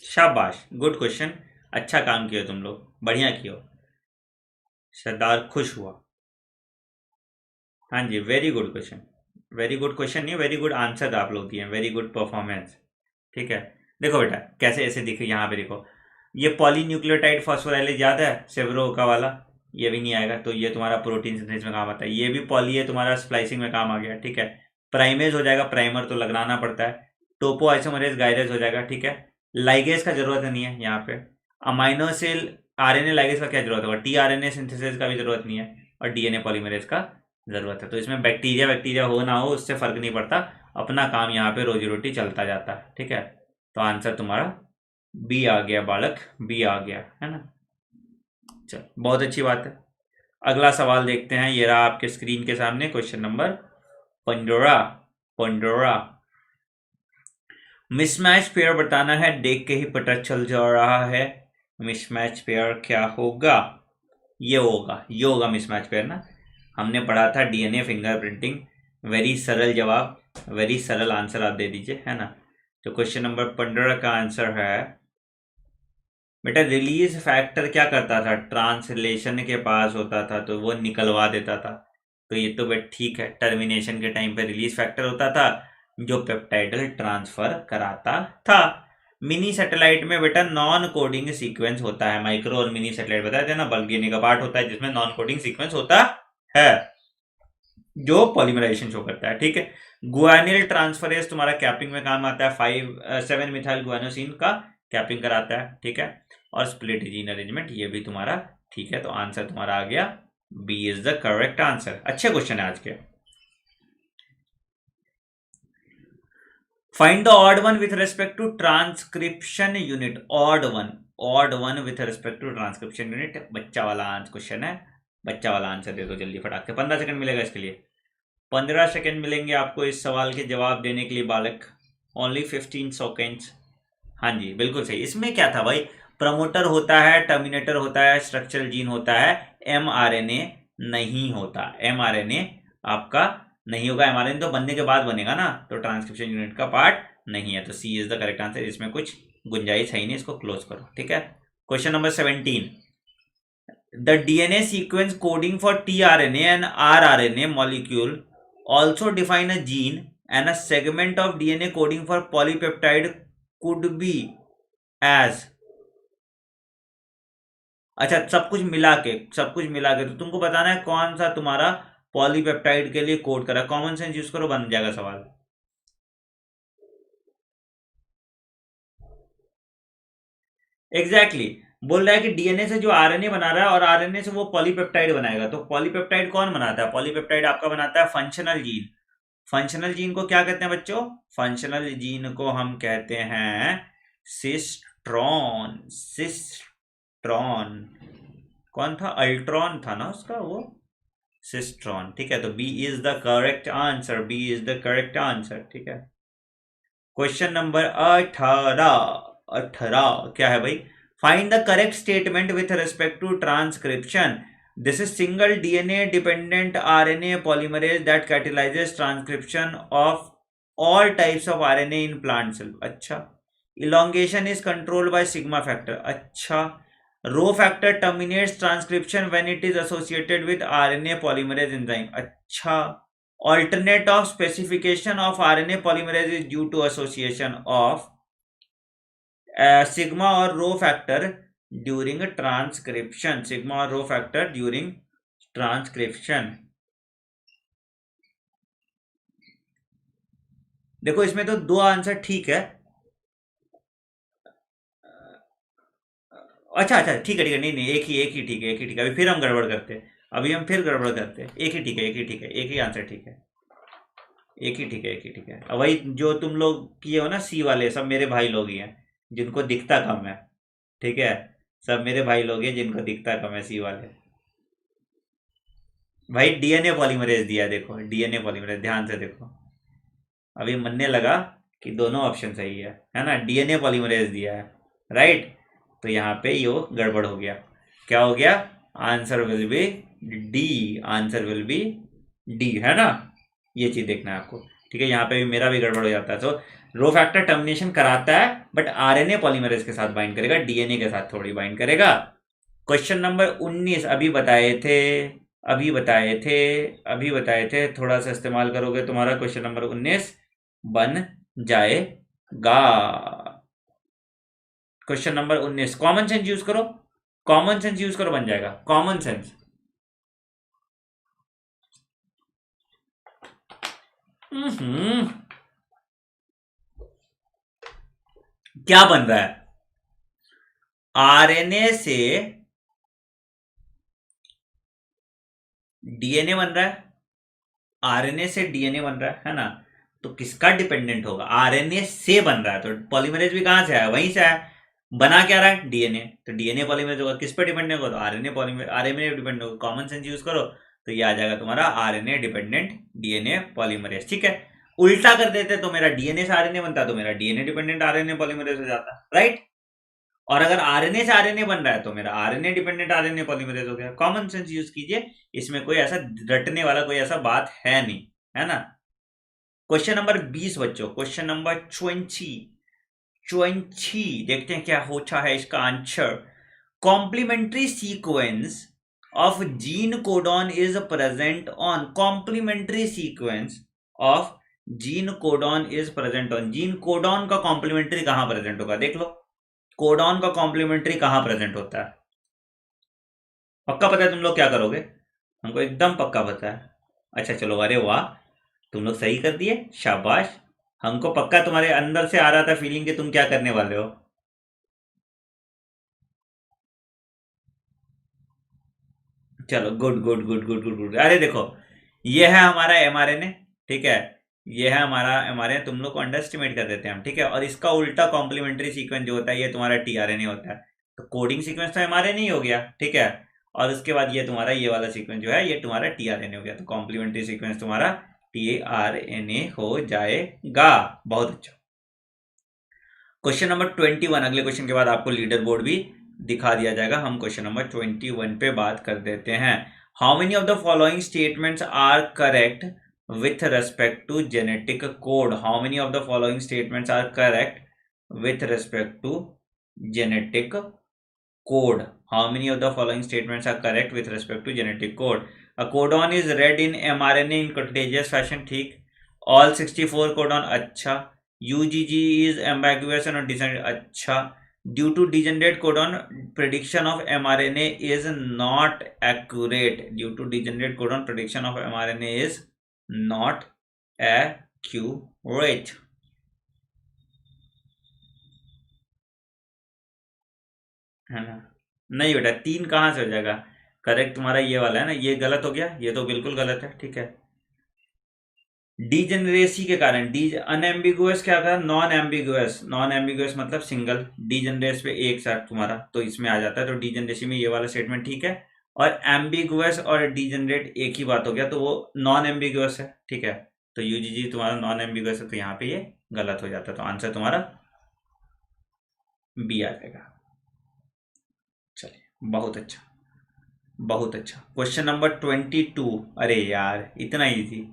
शाबाश, गुड क्वेश्चन। अच्छा काम किया तुम लोग, बढ़िया किया। सरदार खुश हुआ। हाँ जी, very good question. Very good question नहीं, वेरी गुड आंसर आप लोग दिए, वेरी गुड परफॉर्मेंस। ठीक है। देखो बेटा, कैसे ऐसे दिखे यहाँ पे, देखो ये पॉलीन्यूक्लियोटाइड फॉस्फोराइलेज याद है, सेवरो का वाला, ये भी नहीं आएगा, तो ये तुम्हारा प्रोटीन सिंथेसिस में काम आता है। ये भी पॉली है, तुम्हारा स्प्लाइसिंग में काम आ गया। ठीक है। प्राइमेज हो जाएगा, प्राइमर तो लगाना पड़ता है। टोपो आइसोमरेज गाइरेज हो जाएगा। ठीक है। लाइगेज का जरूरत नहीं है यहाँ पे। अमाइनोसिल आरएनए लाइगेज का क्या जरूरत होगा? टी आरएनए सिंथेसिस का भी जरूरत नहीं है, और डीएनए पॉलीमरेज का जरूरत है। तो इसमें बैक्टीरिया बैक्टीरिया हो ना हो उससे फर्क नहीं पड़ता, अपना काम यहाँ पे रोजी रोटी चलता जाता है। ठीक है। तो आंसर तुम्हारा बी आ गया बालक, बी आ गया, है ना। चल, बहुत अच्छी बात है। अगला सवाल देखते हैं, ये रहा आपके स्क्रीन के सामने, क्वेश्चन नंबर 15। 15 मिसमैच पेयर बताना है, देख के ही पता चल जा रहा है मिसमैच पेयर क्या होगा। ये होगा, ये होगा मिसमैच पेयर ना। हमने पढ़ा था डीएनए फिंगरप्रिंटिंग। वेरी सरल जवाब, वेरी सरल आंसर आप दे दीजिए, है ना। तो क्वेश्चन नंबर 15 का आंसर है बेटा, रिलीज फैक्टर क्या करता था? ट्रांसलेशन के पास होता था तो वो निकलवा देता था। तो ये तो बेटा ठीक है, टर्मिनेशन के टाइम पे रिलीज फैक्टर होता था जो पेप्टाइडल ट्रांसफर कराता था। मिनी सैटेलाइट में बेटा नॉन कोडिंग सीक्वेंस होता है। माइक्रो और मिनी सैटेलाइट बताया था ना, बल्कि का पार्ट होता है जिसमें नॉन कोडिंग सीक्वेंस होता है जो पॉलीमराइजेशन शो करता है। ठीक है। गुआनिल ट्रांसफरेज तुम्हारा कैपिंग में काम आता है, 7 मिथाइल गुआनोसिन का कैपिंग कराता है। ठीक है। और स्प्लिट जीन अरेंजमेंट ये भी तुम्हारा ठीक है। तो आंसर तुम्हारा आ गया B is the correct answer. अच्छे क्वेश्चन है आज के। Find the odd one with respect to transcription unit. Odd one with respect to transcription unit. बच्चा वाला आंसर क्वेश्चन है, बच्चा वाला आंसर दे दो जल्दी फटाक से। 15 सेकंड मिलेगा इसके लिए, 15 सेकंड मिलेंगे आपको इस सवाल के जवाब देने के लिए बालक। Only 15 seconds. हाँ जी, बिल्कुल सही। इसमें क्या था भाई? प्रमोटर होता है, टर्मिनेटर होता है, स्ट्रक्चरल जीन होता है, एमआरएनए नहीं होता। एमआरएनए आपका नहीं होगा। एमआरएनए तो बनने के बाद बनेगा ना, तो ट्रांसक्रिप्शन यूनिट का पार्ट नहीं है। तो C is the correct answer. इसमें कुछ गुंजाइश है ही नहीं, इसको क्लोज करो। ठीक है। Question number 17, the DNA sequence coding for tRNA and rRNA molecule also define a gene and a segment of DNA coding for polypeptide could be as। अच्छा, सब कुछ मिला के तो तुमको बताना है कौन सा तुम्हारा पॉलीपेप्टाइड के लिए कोड करा। कॉमन सेंस यूज करो, बन जाएगा सवाल। एग्जैक्टली बोल रहा है कि डीएनए से जो आरएनए बना रहा है और आरएनए से वो पॉलीपेप्टाइड बनाएगा। तो पॉलीपेप्टाइड कौन बनाता है? पॉलीपेप्टाइड आपका बनाता है फंक्शनल जीन। फंक्शनल जीन को क्या कहते हैं बच्चों? फंक्शनल जीन को हम कहते हैं सिस्ट्रॉन। सिस्ट्रॉन कौन था? अल्ट्रॉन था ना उसका, वो सिस्ट्रॉन। ठीक है, तो B is the correct answer, B is the correct answer. ठीक है, क्वेश्चन नंबर 18। 18 क्या है भाई? Find the correct statement with respect to transcription. This is single DNA dependent RNA polymerase that catalyses transcription of all types of RNA in plant cell। अच्छा, elongation is controlled by sigma factor। अच्छा, rho factor terminates transcription when it is associated with RNA polymerase enzyme। अच्छा, alternate of specification of RNA polymerase is due to association of sigma or rho factor during transcription। sigma or rho factor during transcription। देखो इसमें तो दो आंसर ठीक है। अच्छा अच्छा, ठीक है ठीक है, नहीं नहीं, एक ही ठीक है, एक ही ठीक है। अभी फिर हम गड़बड़ करते हैं, अभी हम फिर गड़बड़ करते हैं। एक ही ठीक है, एक ही ठीक है, एक ही आंसर ठीक है, एक ही ठीक है, एक ही ठीक है। अब वही जो तुम लोग किए हो ना, सी वाले सब मेरे भाई लोग ही हैं जिनको दिखता कम है। ठीक है, सब मेरे भाई लोग हैं जिनको दिखता कम है, सी वाले। भाई डीएनए पॉलीमरेज दिया, देखो डीएनए पॉलीमरेज, ध्यान से देखो। अभी मनने लगा कि दोनों ऑप्शन सही है ना? डीएनए पॉलीमरेज दिया है, राइट? तो यहाँ पे यो गड़बड़ हो गया। क्या हो गया? Answer will B D, answer will B D, है ना? ये चीज देखना है आपको। ठीक है, यहाँ पे भी मेरा भी गड़बड़ हो जाता है। तो रो फैक्टर टर्मिनेशन कराता है, बट आरएनए पॉलीमरेज के साथ बाइंड करेगा, डीएनए के साथ थोड़ी बाइंड करेगा। क्वेश्चन नंबर 19 अभी बताए थे, अभी बताए थे, अभी बताए थे। थोड़ा सा इस्तेमाल करोगे तुम्हारा क्वेश्चन नंबर 19 बन जाएगा। Question number 19, common sense use करो, कॉमन सेंस यूज करो, बन जाएगा कॉमन सेंस। क्या बन रहा है? आरएनए से डीएनए बन रहा है, आरएनए से डीएनए बन रहा है ना? तो किसका डिपेंडेंट होगा? आरएनए से बन रहा है, तो पॉलीमरेज भी कहां से आया? वहीं से आया। बना क्या रहा है? डीएनए। तो डीएनए पॉलीमरेज होगा, किस पे डिपेंडेंट होगा? तो आरएनए पॉलीमरेज, आरएनए डिपेंडेंट होगा। कॉमन सेंस यूज करो तो ये आ जाएगा तुम्हारा आरएनए डिपेंडेंट डीएनए पॉलीमरेज। ठीक है, उल्टा कर देते तो मेरा डीएनए से आरएनए बनता, तो मेरा डीएनए डिपेंडेंट आरएनए पॉलीमरेज हो जाता, राइट? और अगर आरएनए से आरएनए बन रहा है तो मेरा आरएनए डिपेंडेंट आरएनए पॉलीमरेज हो गया। कॉमन सेंस यूज कीजिए, इसमें कोई ऐसा रटने वाला कोई ऐसा बात है नहीं, है ना? क्वेश्चन नंबर 20 बच्चों, क्वेश्चन नंबर 20 देखते हैं क्या होता है इसका answer. Complementary sequence of gene codon is present on, complementary sequence of gene codon is present on. Gene codon का कॉम्प्लीमेंट्री कहां प्रेजेंट होगा? देख लो, कोडॉन का कॉम्प्लीमेंट्री कहां प्रेजेंट होता है? पक्का पता है तुम लोग क्या करोगे? हमको एकदम पक्का पता है। अच्छा चलो, अरे वाह, तुम लोग सही कर दिए, शाबाश। हमको पक्का तुम्हारे अंदर से आ रहा था फीलिंग कि तुम क्या करने वाले हो। चलो, good good good good good good. अरे देखो, ये है हमारा एमआरएनए, ठीक है, ये है हमारा एमआरएनए। तुम लोग को अंडर एस्टिमेट कर देते हैं हम, ठीक है। और इसका उल्टा कॉम्प्लीमेंट्री सीक्वेंस जो होता है, ये तुम्हारा टीआरएनए होता है। तो कोडिंग सीक्वेंस तो एमआरएनए ही हो गया, ठीक है। और उसके बाद ये तुम्हारा ये वाला सीक्वेंस जो है, ये तुम्हारा टीआरएनए हो गया। तो कॉम्प्लीमेंट्री सीक्वेंस तुम्हारा टीआरएनए हो जाएगा। बहुत अच्छा। क्वेश्चन नंबर 21, अगले क्वेश्चन के बाद आपको लीडर बोर्ड भी दिखा दिया जाएगा। हम क्वेश्चन नंबर 21 पे बात कर देते हैं। How many of the following statements are correct with respect to genetic code? How many of the following statements are correct with respect to genetic code? How many of the following statements are correct with respect to genetic code? A codon is read in mRNA in contiguous fashion, ठीक। ऑल 64 कोडॉन, अच्छा। UGG is ambiguous and undecided, अच्छा। Due to degenerate codon, prediction of mRNA is not accurate. Due to degenerate codon, prediction of mRNA is not accurate. है ना? नहीं बेटा, 3 कहाँ से हो जाएगा? करेक्ट तुम्हारा ये वाला है ना, ये गलत हो गया, ये तो बिल्कुल गलत है, ठीक है। डीजेनरेसी के कारण, डी अनएम्बिगुअस क्या था, नॉन एम्बिगुअस, नॉन एम्बिगुअस मतलब सिंगल, डीजेनरेस पे एक साथ तुम्हारा, तो इसमें आ जाता है। तो डीजेनरेसी में ये वाला स्टेटमेंट ठीक है। और एम्बिगुअस और डीजेनरेट एक ही बात हो गया, तो वो नॉन एम्बिगुअस है, ठीक है। तो यूजीजी तुम्हारा नॉन एम्बिगुअस है, तो यहाँ पे ये गलत हो जाता है, तो आंसर तुम्हारा बी आ जाएगा। चलिए, बहुत अच्छा, बहुत अच्छा। Question number 22। अरे यार, इतना इजी,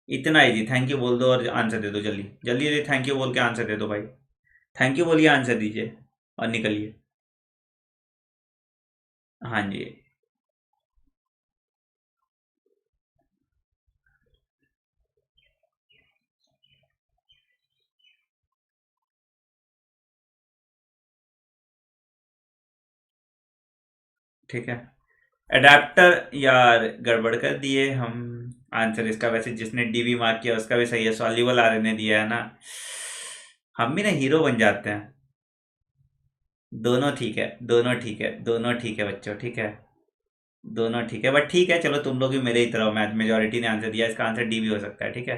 इतना इजी। थैंक यू बोल दो और आंसर दे दो, जल्दी जल्दी जल्दी थैंक यू बोल के आंसर दे दो भाई। थैंक यू बोलिए, आंसर दीजिए और निकलिए। हाँ जी, ठीक है। एडेप्टर, यार गड़बड़ कर दिए हम। आंसर इसका वैसे जिसने डीबी मार्क किया उसका भी सही है, सॉल्युबल आरएनए दिया है ना। हम भी ना हीरो बन जाते हैं। दोनों ठीक है, दोनों ठीक है, दोनों ठीक है बच्चों, ठीक है। दोनों ठीक है, बट ठीक है, चलो तुम लोग भी मेरे ही तरह हो, मैथ मेजोरिटी ने आंसर दिया, इसका आंसर डी भी हो सकता है, ठीक है।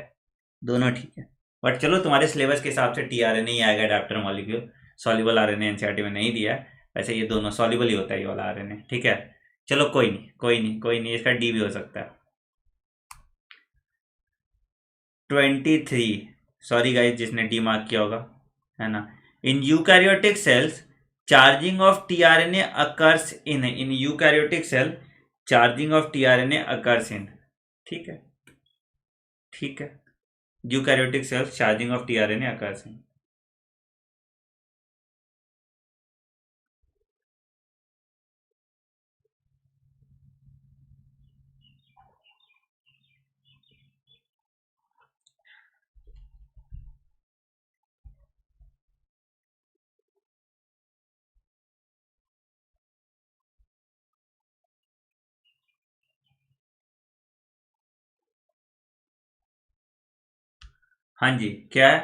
दोनों ठीक है। बट चलो, तुम्हारे सिलेबस के हिसाब से टीआरएनए ही आएगा, adapter molecule. Soluble RNA NCERT में नहीं दिया है। वैसे ये दोनों सॉल्युबल ही होता है, ये वाला आरएनए, ठीक है। चलो कोई नहीं, कोई नहीं, कोई नहीं, इसका डी भी हो सकता है। 23। सॉरी गाइस, जिसने डी मार्क किया होगा, है ना। In eukaryotic cells charging of tRNA occurs in eukaryotic cell charging of tRNA occurs in, ठीक है, ठीक है। Eukaryotic cells charging of tRNA occurs in. हाँ जी, क्या है?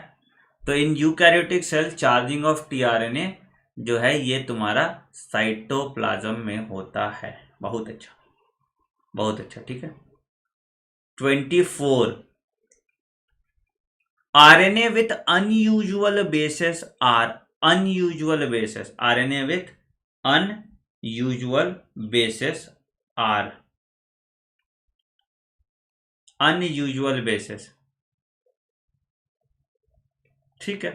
तो in eukaryotic cell charging of tRNA जो है ये तुम्हारा साइटोप्लाज्म में होता है। बहुत अच्छा, बहुत अच्छा, ठीक है। 24। RNA with unusual bases are, unusual bases, RNA with unusual bases are, unusual bases, ठीक है।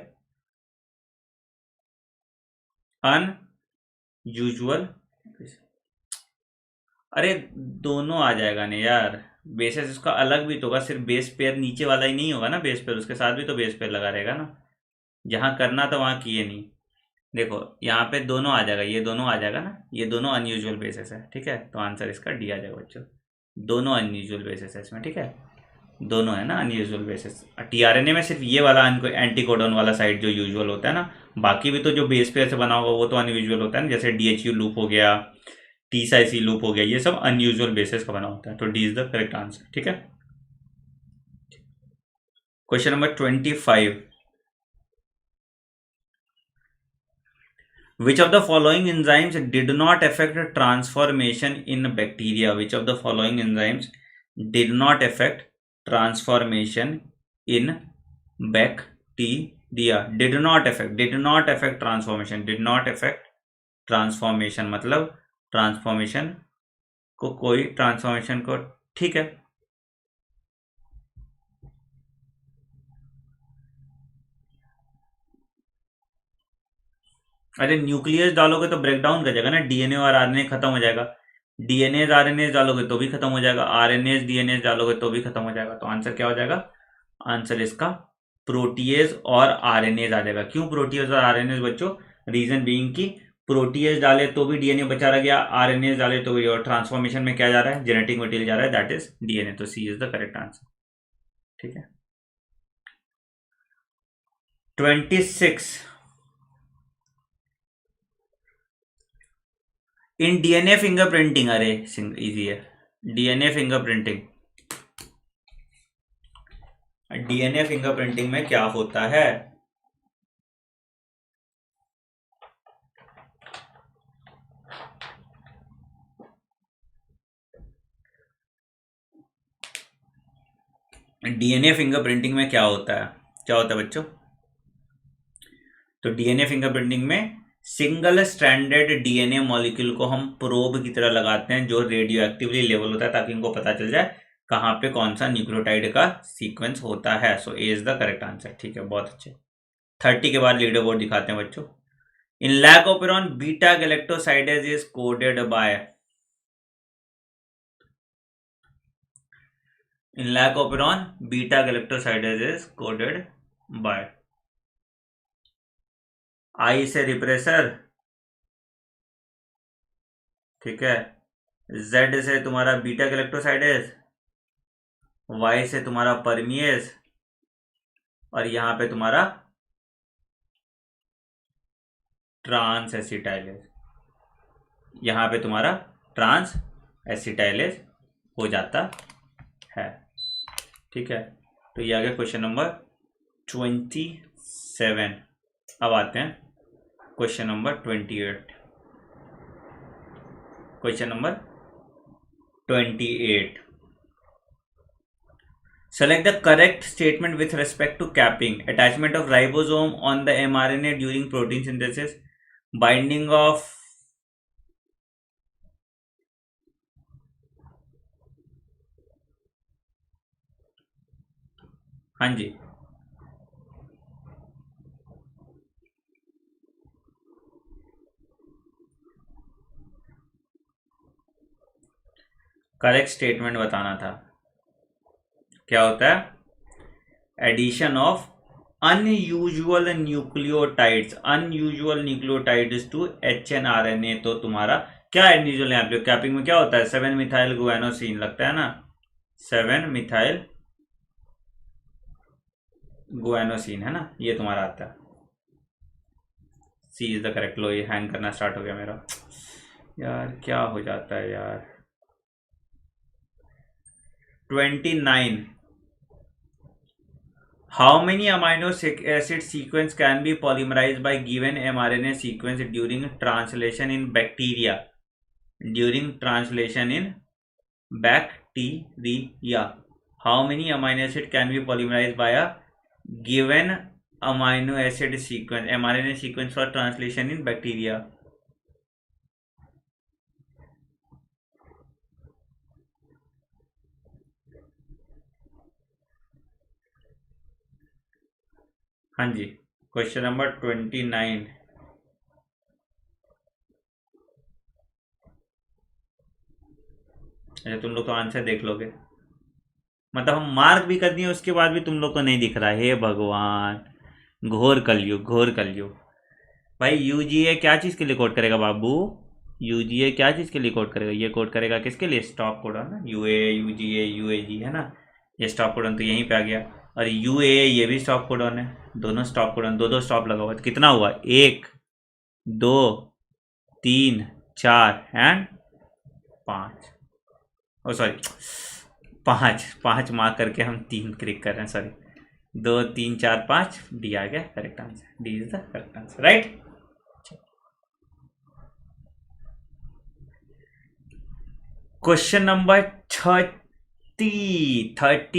अनयूजुअल, अरे दोनों आ जाएगा ना यार। बेसिस इसका अलग भी तो होगा, सिर्फ बेस पेयर नीचे वाला ही नहीं होगा ना, बेस पेयर उसके साथ भी तो बेस पेयर लगा रहेगा ना। जहां करना था वहां किए नहीं। देखो, यहाँ पे दोनों आ जाएगा, ये दोनों आ जाएगा ना, ये दोनों अनयूजुअल बेसिस है, ठीक है। तो आंसर इसका डी आ जाएगा बच्चों। दोनों अनयूजुअल बेसिस है इसमें, ठीक है। दोनों है ना अनयूजुअल बेसिस। टीआरएनए में सिर्फ ये वाला एंटीकोडन वाला साइड जो यूजुअल होता है ना, बाकी भी तो जो बेस पेयर से बना होगा वो तो अनयूजुअल होता है ना, जैसे डीएचयू लूप हो गया, टी साइसी लूप हो गया, ये सब अनयूजुअल बेसिस का बना होता है। तो D is the correct answer, ठीक है। Question number 25। Which of the following enzymes did not affect transformation in bacteria? Which of the following enzymes did not affect transformation in bacteria? Did not affect transformation, did not affect transformation मतलब ट्रांसफॉर्मेशन को, कोई ट्रांसफॉर्मेशन को, ठीक है। अरे न्यूक्लियस डालोगे तो ब्रेक डाउन कर जाएगा ना, डीएनए और आरएनए खत्म हो जाएगा। डीएनए आरएनए डालोगे तो भी खत्म हो जाएगा, आरएनए डीएनए डालोगे तो भी खत्म हो जाएगा। तो आंसर क्या हो जाएगा? आंसर इसका प्रोटीएज और आरएनए आ जाएगा। क्यों प्रोटीएज और आरएनए बच्चों? रीजन बीइंग कि प्रोटीएज डाले तो भी डीएनए बचा रह गया, आरएनए डाले तो भी, और ट्रांसफॉर्मेशन में क्या जा रहा है? जेनेटिक मटेरियल जा रहा है, दैट इज डीएनए। तो C is the correct answer, ठीक है। 26। इन डीएनए फिंगरप्रिंटिंग, अरे इजी है। डीएनए फिंगरप्रिंटिंग, डीएनए फिंगरप्रिंटिंग में क्या होता है? डीएनए फिंगरप्रिंटिंग में क्या होता है, क्या होता है बच्चों? तो डीएनए फिंगरप्रिंटिंग में सिंगल स्ट्रैंडेड डीएनए मॉलिक्यूल को हम प्रोब की तरह लगाते हैं जो रेडियो एक्टिवली लेवल होता है, ताकि इनको पता चल जाए कहाँ पे कौन सा न्यूक्लियोटाइड का सीक्वेंस होता है। सो ए इज द करेक्ट आंसर। ठीक है, बहुत अच्छे। 30 के बाद लीडर बोर्ड दिखाते हैं बच्चों। In lac operon beta galactosidase is coded by, in lac operon beta galactosidase is coded by I से रिप्रेसर, ठीक है, जेड से तुम्हारा बीटा गैलेक्टोसाइडेज, वाई से तुम्हारा परमिएज, और यहां पे तुम्हारा ट्रांस एसिटाइलेज, यहां पे तुम्हारा ट्रांस एसिटाइलेज हो जाता है। ठीक है, तो ये आ गया क्वेश्चन नंबर 27। अब आते हैं question number 28। Question number 28, select the correct statement with respect to capping, attachment of ribosome on the mRNA during protein synthesis, binding of हाँ जी, करेक्ट स्टेटमेंट बताना था। क्या होता है? Addition of unusual nucleotides, unusual nucleotides to HNRNA। तो तुम्हारा क्या अनयूजुअल यहाँ पे कैपिंग में क्या होता है? 7 मिथाइल गुआनोसिन लगता है ना, 7 मिथाइल गुआनोसिन है ना, ये तुम्हारा आता है। सी इज द करेक्ट। लो, ये हैंग करना स्टार्ट हो गया मेरा, यार क्या हो जाता है यार। 29, how many amino acid sequence can be polymerized by given mRNA sequence during translation in bacteria? During translation in bacteria, how many amino acid can be polymerized by a given amino acid sequence, mRNA sequence for translation in bacteria? हाँ जी, क्वेश्चन नंबर 29। अच्छा, तुम लोग तो आंसर देख लोगे, मतलब हम मार्क भी कर दिए उसके बाद भी तुम लोग को नहीं दिख रहा है। हे भगवान, घोर कलयुग, घोर कलयुग। भाई यूजीए क्या चीज के लिए कोड करेगा बाबू? यूजीए क्या चीज के लिए कोड करेगा? ये कोड करेगा किसके लिए? स्टॉप कोडन ना, यूए यूजीए यूएजी है ना, ये स्टॉप कोडन तो यहीं पे आ गया। और यूए ये भी स्टॉप कोडन है, दोनों स्टॉप कोडन, दो दो स्टॉप लगा हुआ है। तो कितना हुआ? 1 2 3 4 एंड 5। ओ सॉरी, 5 मार्क करके हम 3 क्लिक कर रहे हैं, सॉरी। 2 3 4 5, डी आ गया correct answer. D is the correct answer, right. Question number 30।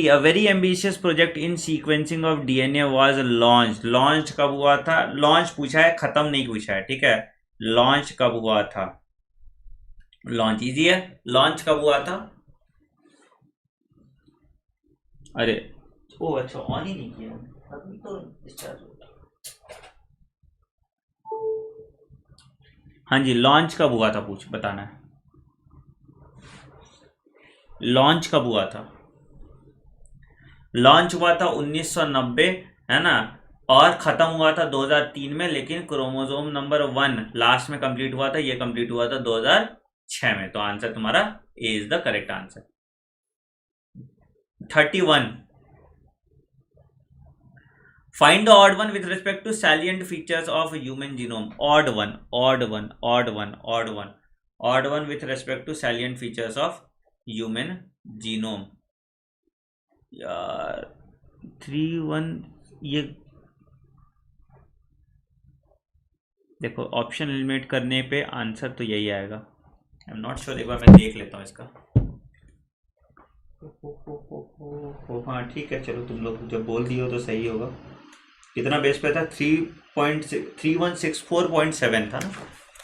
A very ambitious project in sequencing of DNA was launch. Launch कब हुआ था? लॉन्च पूछा है, खत्म नहीं पूछा है, ठीक है। लॉन्च कब हुआ था? लॉन्च इजी है। लॉन्च कब हुआ था? अरे ओ अच्छा, ऑन ही नहीं किया अभी तो डिस्चार्ज हो गया। हाँ जी, लॉन्च कब हुआ था पूछ बताना है। लॉन्च कब हुआ था? लॉन्च हुआ था 1990, है ना, और खत्म हुआ था 2003 में, लेकिन क्रोमोसोम नंबर 1 लास्ट में कंप्लीट हुआ था, ये कंप्लीट हुआ था 2006 में। तो आंसर तुम्हारा A is the correct answer. 31, find the odd one with respect to salient features of human genome. Odd one, odd one, odd one, odd one, odd one with respect to salient features of human genome। यार 3 1, ये देखो ऑप्शन एलिमिनेट करने पे आंसर तो यही आएगा। आई एम नॉट श्योर, एक बार मैं देख लेता हूँ इसका। हाँ ठीक है, चलो तुम लोग जब बोल दिए हो तो सही होगा। कितना बेस पे था? 3164.7 था ना,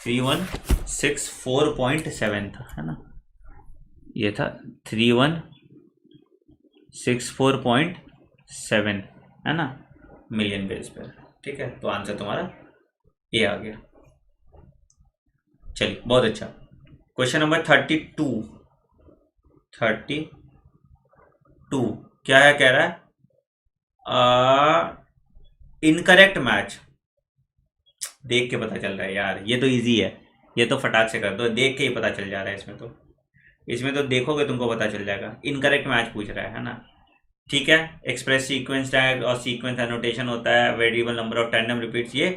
3164.7 था, है ना, ये था 3164.7, है ना, मिलियन बेस पे। ठीक है, तो आंसर तुम्हारा ये आ गया। चलिए बहुत अच्छा। Question number 32। 32 क्या है, कह रहा है इनकरेक्ट मैच। देख के पता चल रहा है यार, ये तो इजी है, ये तो फटाक से कर दो, देख के ही पता चल जा रहा है इसमें तो। इसमें तो देखोगे तुमको पता चल जाएगा। इनकरेक्ट मैच पूछ रहा है ना। ठीक है, एक्सप्रेस सीक्वेंस टैग और सीक्वेंस एनोटेशन होता है, variable number of tandem repeats, ये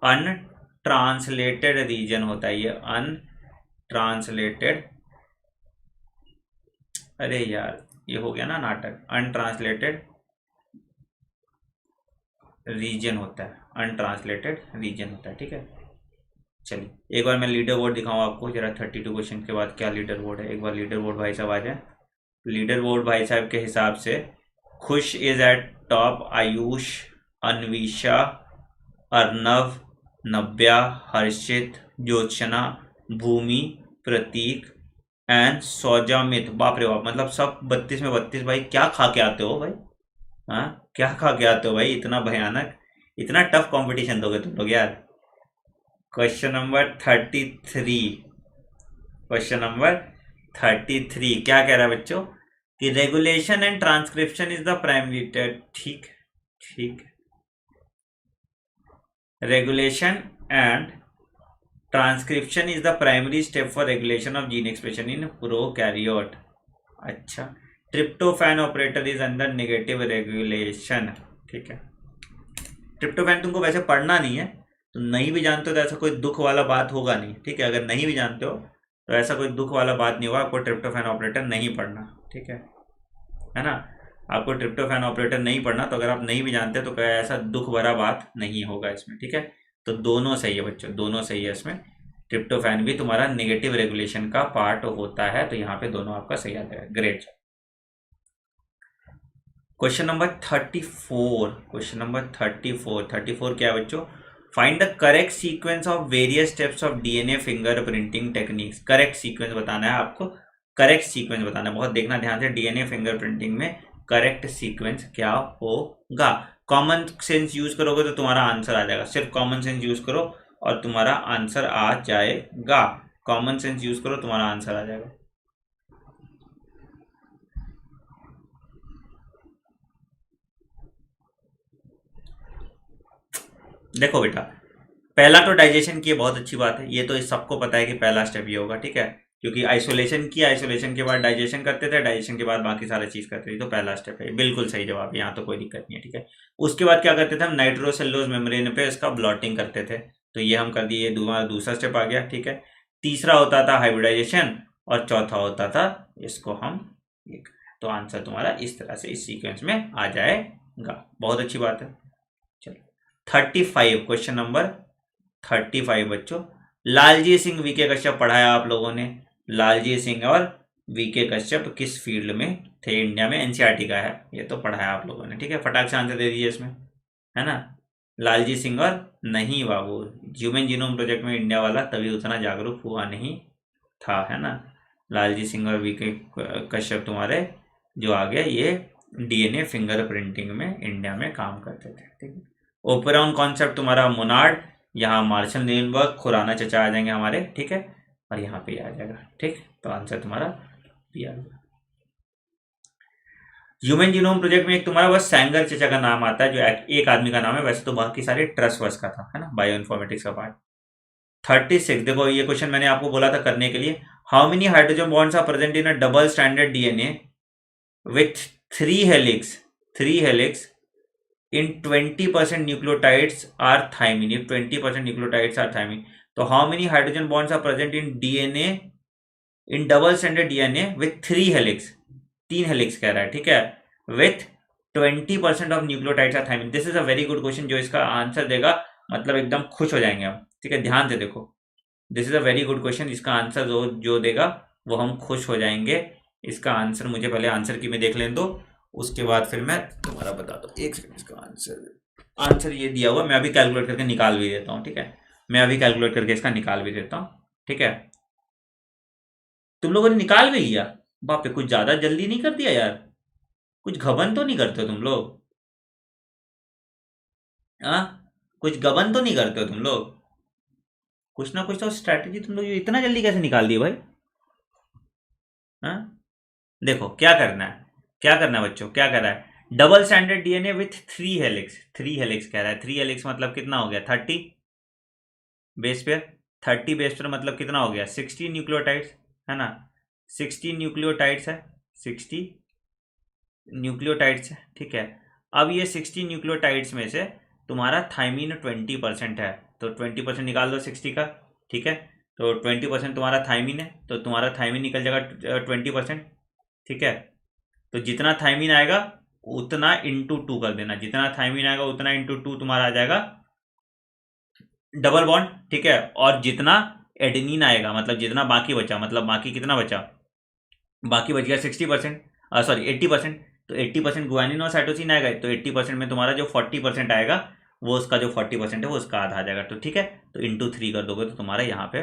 अनट्रांसलेटेड रीजन होता है, ये अनट्रांसलेटेड, अरे यार ये हो गया ना नाटक, अनट्रांसलेटेड रीजन होता है, अनट्रांसलेटेड रीजन होता है। ठीक है, चलिए एक बार मैं लीडर बोर्ड दिखाऊँ आपको जरा। 32 क्वेश्चन के बाद क्या लीडर बोर्ड है, एक बार लीडर बोर्ड भाई साहब आ जाए। लीडर बोर्ड भाई साहब के हिसाब से Khush is at top, Ayush, Anvisha, Arnav, Navya, Harshit, Jyotsna, Bhoomi, Prateek and Saujamit. बाप रे बाप, मतलब सब 32 में 32। भाई क्या खा के आते हो भाई, हाँ क्या खा के आते हो भाई, इतना भयानक, इतना टफ कंपटीशन दोगे तुम लोग यार। Question number 33। क्वेश्चन नंबर 33 क्या कह रहा है बच्चों कि regulation and transcription is the primary. ठीक, ठीक, regulation and transcription is the primary step for regulation of gene expression in prokaryote. अच्छा, tryptophan operator is under negative regulation. ठीक है, ट्रिप्टोफैन तुमको वैसे पढ़ना नहीं है, तो नहीं भी जानते हो तो ऐसा कोई दुख वाला बात होगा नहीं। ठीक है, अगर नहीं भी जानते हो तो ऐसा कोई दुख वाला बात नहीं होगा, आपको ट्रिप्टोफैन ऑपरेटर नहीं पढ़ना। ठीक है ना, आपको ट्रिप्टोफैन ऑपरेटर नहीं पढ़ना, तो अगर आप नहीं भी जानते तो क्या ऐसा दुख भरा बात नहीं होगा इसमें। ठीक है, तो दोनों सही है बच्चों, दोनों सही है इसमें। ट्रिप्टोफैन भी तुम्हारा नेगेटिव रेगुलेशन का पार्ट होता है, तो यहाँ पे दोनों आपका सही आ जाएगा। Great. Question number 34। Question number 34। 34 क्या है बच्चों? Find the correct sequence of various steps of DNA finger printing techniques. Correct sequence बताना है आपको, करेक्ट सीक्वेंस बताना है, बहुत देखना ध्यान से। डीएनए फिंगर प्रिंटिंग में करेक्ट सीक्वेंस क्या होगा? कॉमन सेंस यूज करोगे तो तुम्हारा आंसर आ जाएगा। सिर्फ कॉमन सेंस यूज करो और तुम्हारा आंसर आ जाएगा। कॉमन सेंस यूज करो, तुम्हारा आंसर आ जाएगा। देखो बेटा, पहला तो डाइजेशन की बहुत अच्छी बात है, ये तो सबको पता है कि पहला स्टेप ये होगा। ठीक है, क्योंकि आइसोलेशन की, आइसोलेशन के बाद डाइजेशन करते थे, डाइजेशन के बाद बाकी सारा चीज करते थे, तो पहला स्टेप है, बिल्कुल सही जवाब है, यहाँ तो कोई दिक्कत नहीं है। ठीक है, उसके बाद क्या करते थे हम? नाइट्रोसेल्यूलोज मेम्ब्रेन पे इसका ब्लॉटिंग करते थे, तो ये हम कर दिए, दूसरा स्टेप आ गया। ठीक है, तीसरा होता था हाइब्रिडाइजेशन और चौथा होता था इसको हम, तो आंसर तुम्हारा इस तरह से इस सीक्वेंस में आ जाएगा। बहुत अच्छी बात है। चलो 35, क्वेश्चन नंबर 35 बच्चों। लालजी सिंह, वीके कश्यप पढ़ाया आप लोगों ने। लालजी सिंह और वीके कश्यप किस फील्ड में थे इंडिया में? एनसीईआरटी का है, ये तो पढ़ाया आप लोगों ने। ठीक है, फटाक से आंसर दे दीजिए इसमें, है ना। लालजी सिंह और, नहीं बाबू, ह्यूमन जीनोम प्रोजेक्ट में इंडिया वाला तभी उतना जागरूक हुआ नहीं था, है ना। लालजी सिंह और वीके कश्यप तुम्हारे जो आ गए, ये डीएनए फिंगर प्रिंटिंग में इंडिया में काम करते थे। ठीक है, ओपेरॉन कॉन्सेप्ट तुम्हारा मोनार्ड, यहाँ मार्शल नीलबर्ग, खुराना चचा आ जाएंगे हमारे। ठीक है, और यहाँ पे आ जाएगा। ठीक, तो आंसर तुम्हारा दिया गया। ह्यूमन जीनोम प्रोजेक्ट में एक तुम्हारा बस सैंगर चचा का नाम आता है, जो एक आदमी का नाम है, वैसे तो बाकी सारे ट्रस्ट वर्स का था, है ना, बायो इन्फॉर्मेटिक्स का पार्ट। 36, देखो ये क्वेश्चन मैंने आपको बोला था करने के लिए। How many hydrogen bonds are present in a double stranded DNA with three helix in 20% nucleotides are thymine, if 20% nucleotides are thymine, तो how many hydrogen bonds are present in DNA, in double stranded DNA with 3 helix, 3 helix कह रहा है। ठीक है, with 20% of nucleotides are thymine। This is a very good question, जो इसका आंसर देगा मतलब एकदम खुश हो जाएंगे हम। ठीक है, ध्यान से देखो, this is a very good question, इसका आंसर जो देगा वो हम खुश हो जाएंगे। इसका आंसर मुझे पहले आंसर की में देख लें तो उसके बाद फिर मैं तुम्हारा बता दो। एक सेकंड, इसका आंसर ये दिया हुआ, मैं अभी कैलकुलेट करके निकाल भी देता हूँ, ठीक है। मैं अभी कैलकुलेट करके इसका निकाल भी देता हूँ, ठीक है। तुम लोगों ने निकाल भी लिया? बाप रे, कुछ ज्यादा जल्दी नहीं कर दिया यार? कुछ घबन तो नहीं करते हो तुम लोग? हाँ, कुछ गबन तो नहीं करते हो तुम लोग? कुछ ना कुछ तो स्ट्रैटेजी तुम लोग इतना जल्दी कैसे निकाल दिए भाई? हाँ, देखो क्या करना है, क्या करना है बच्चों, क्या कर रहा है। Double stranded DNA with 3 helix, 3 helix कह रहा है। 3 हेलिक्स मतलब कितना हो गया? 30 बेस पेयर। 30 बेस पेयर मतलब कितना हो गया? 60 न्यूक्लियोटाइड्स, है ना। 60 न्यूक्लियोटाइड्स है, 60 न्यूक्लियोटाइड्स है, ठीक है। अब ये 60 न्यूक्लियोटाइड्स में से तुम्हारा थाइमीन 20% है, तो 20% निकाल दो 60 का, ठीक है। तो 20% तुम्हारा थाइमीन है, तो तुम्हारा थाइमीन निकल जाएगा 20%, ठीक है। तो जितना थाइमीन आएगा उतना इंटू 2 कर देना, जितना थाइमीन आएगा उतना इंटू 2 तुम्हारा आ जाएगा डबल बॉन्ड, ठीक है। और जितना एडेनिन आएगा, मतलब जितना बाकी बचा, मतलब बाकी कितना बचा, बाकी बच गया 60%, सॉरी 80%। तो 80% गुआनिन और साइटोसिन आएगा, तो 80% में तुम्हारा जो 40% आएगा वो उसका जो 40% है वो उसका आधा आ जाएगा, तो ठीक है। तो इंटू 3 कर दोगे तो तुम्हारा यहाँ पे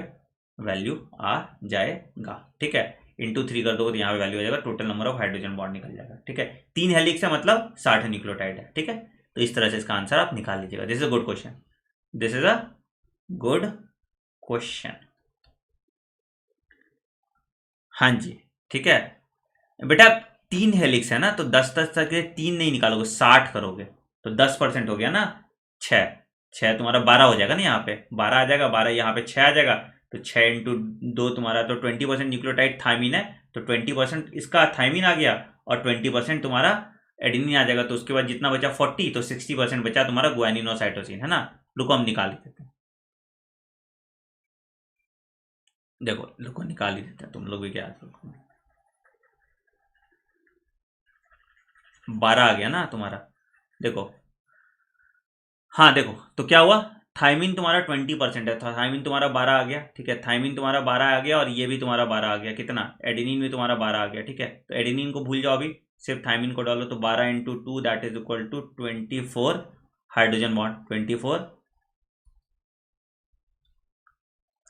वैल्यू आ जाएगा, ठीक है। इंटू 3 कर दोगे तो यहाँ पे वैल्यू आ जाएगा, total number of hydrogen bond निकल जाएगा, ठीक है। 3 हेलिक्स है मतलब 60 न्यूक्लियोटाइड है, ठीक है। तो इस तरह से इसका आंसर आप निकाल लीजिएगा। This is a good question, this is a good question. हाँ जी, ठीक है बेटा। 3 हेलिक्स है ना, तो 10 10 तक के 3 नहीं निकालोगे, 60 करोगे, तो 10% हो गया ना। 6, 6 तुम्हारा 12 हो जाएगा ना, यहाँ पे 12 आ जाएगा, 12 यहाँ पे 6 आ जाएगा। तो 6 इंटू 2 तुम्हारा, तो 20% न्यूक्लियोटाइड थाइमीन है, तो 20% इसका थाइमीन आ गया, और 20% तुम्हारा एडेनिन आ जाएगा। तो उसके बाद जितना बचा 40, तो 60% बचा तुम्हारा गुआनिन और साइटोसिन, है ना। रुको हम निकाल ही देते हैं, देखो रुको निकाल ही देते हैं, तुम लोग भी क्या 12 आ गया ना तुम्हारा, देखो। हाँ देखो, तो क्या हुआ, थाइमिन तुम्हारा 20% है, थाइमिन तुम्हारा 12 आ गया, ठीक है। थाइमिन तुम्हारा 12 आ गया, और ये भी तुम्हारा 12 आ गया, कितना, एडेनिन भी तुम्हारा 12 आ गया, ठीक है। तो एडेनिन को भूल जाओ अभी, सिर्फ थाइमिन को डालो, तो 12 into 2 that is equal to 24 hydrogen bond, 24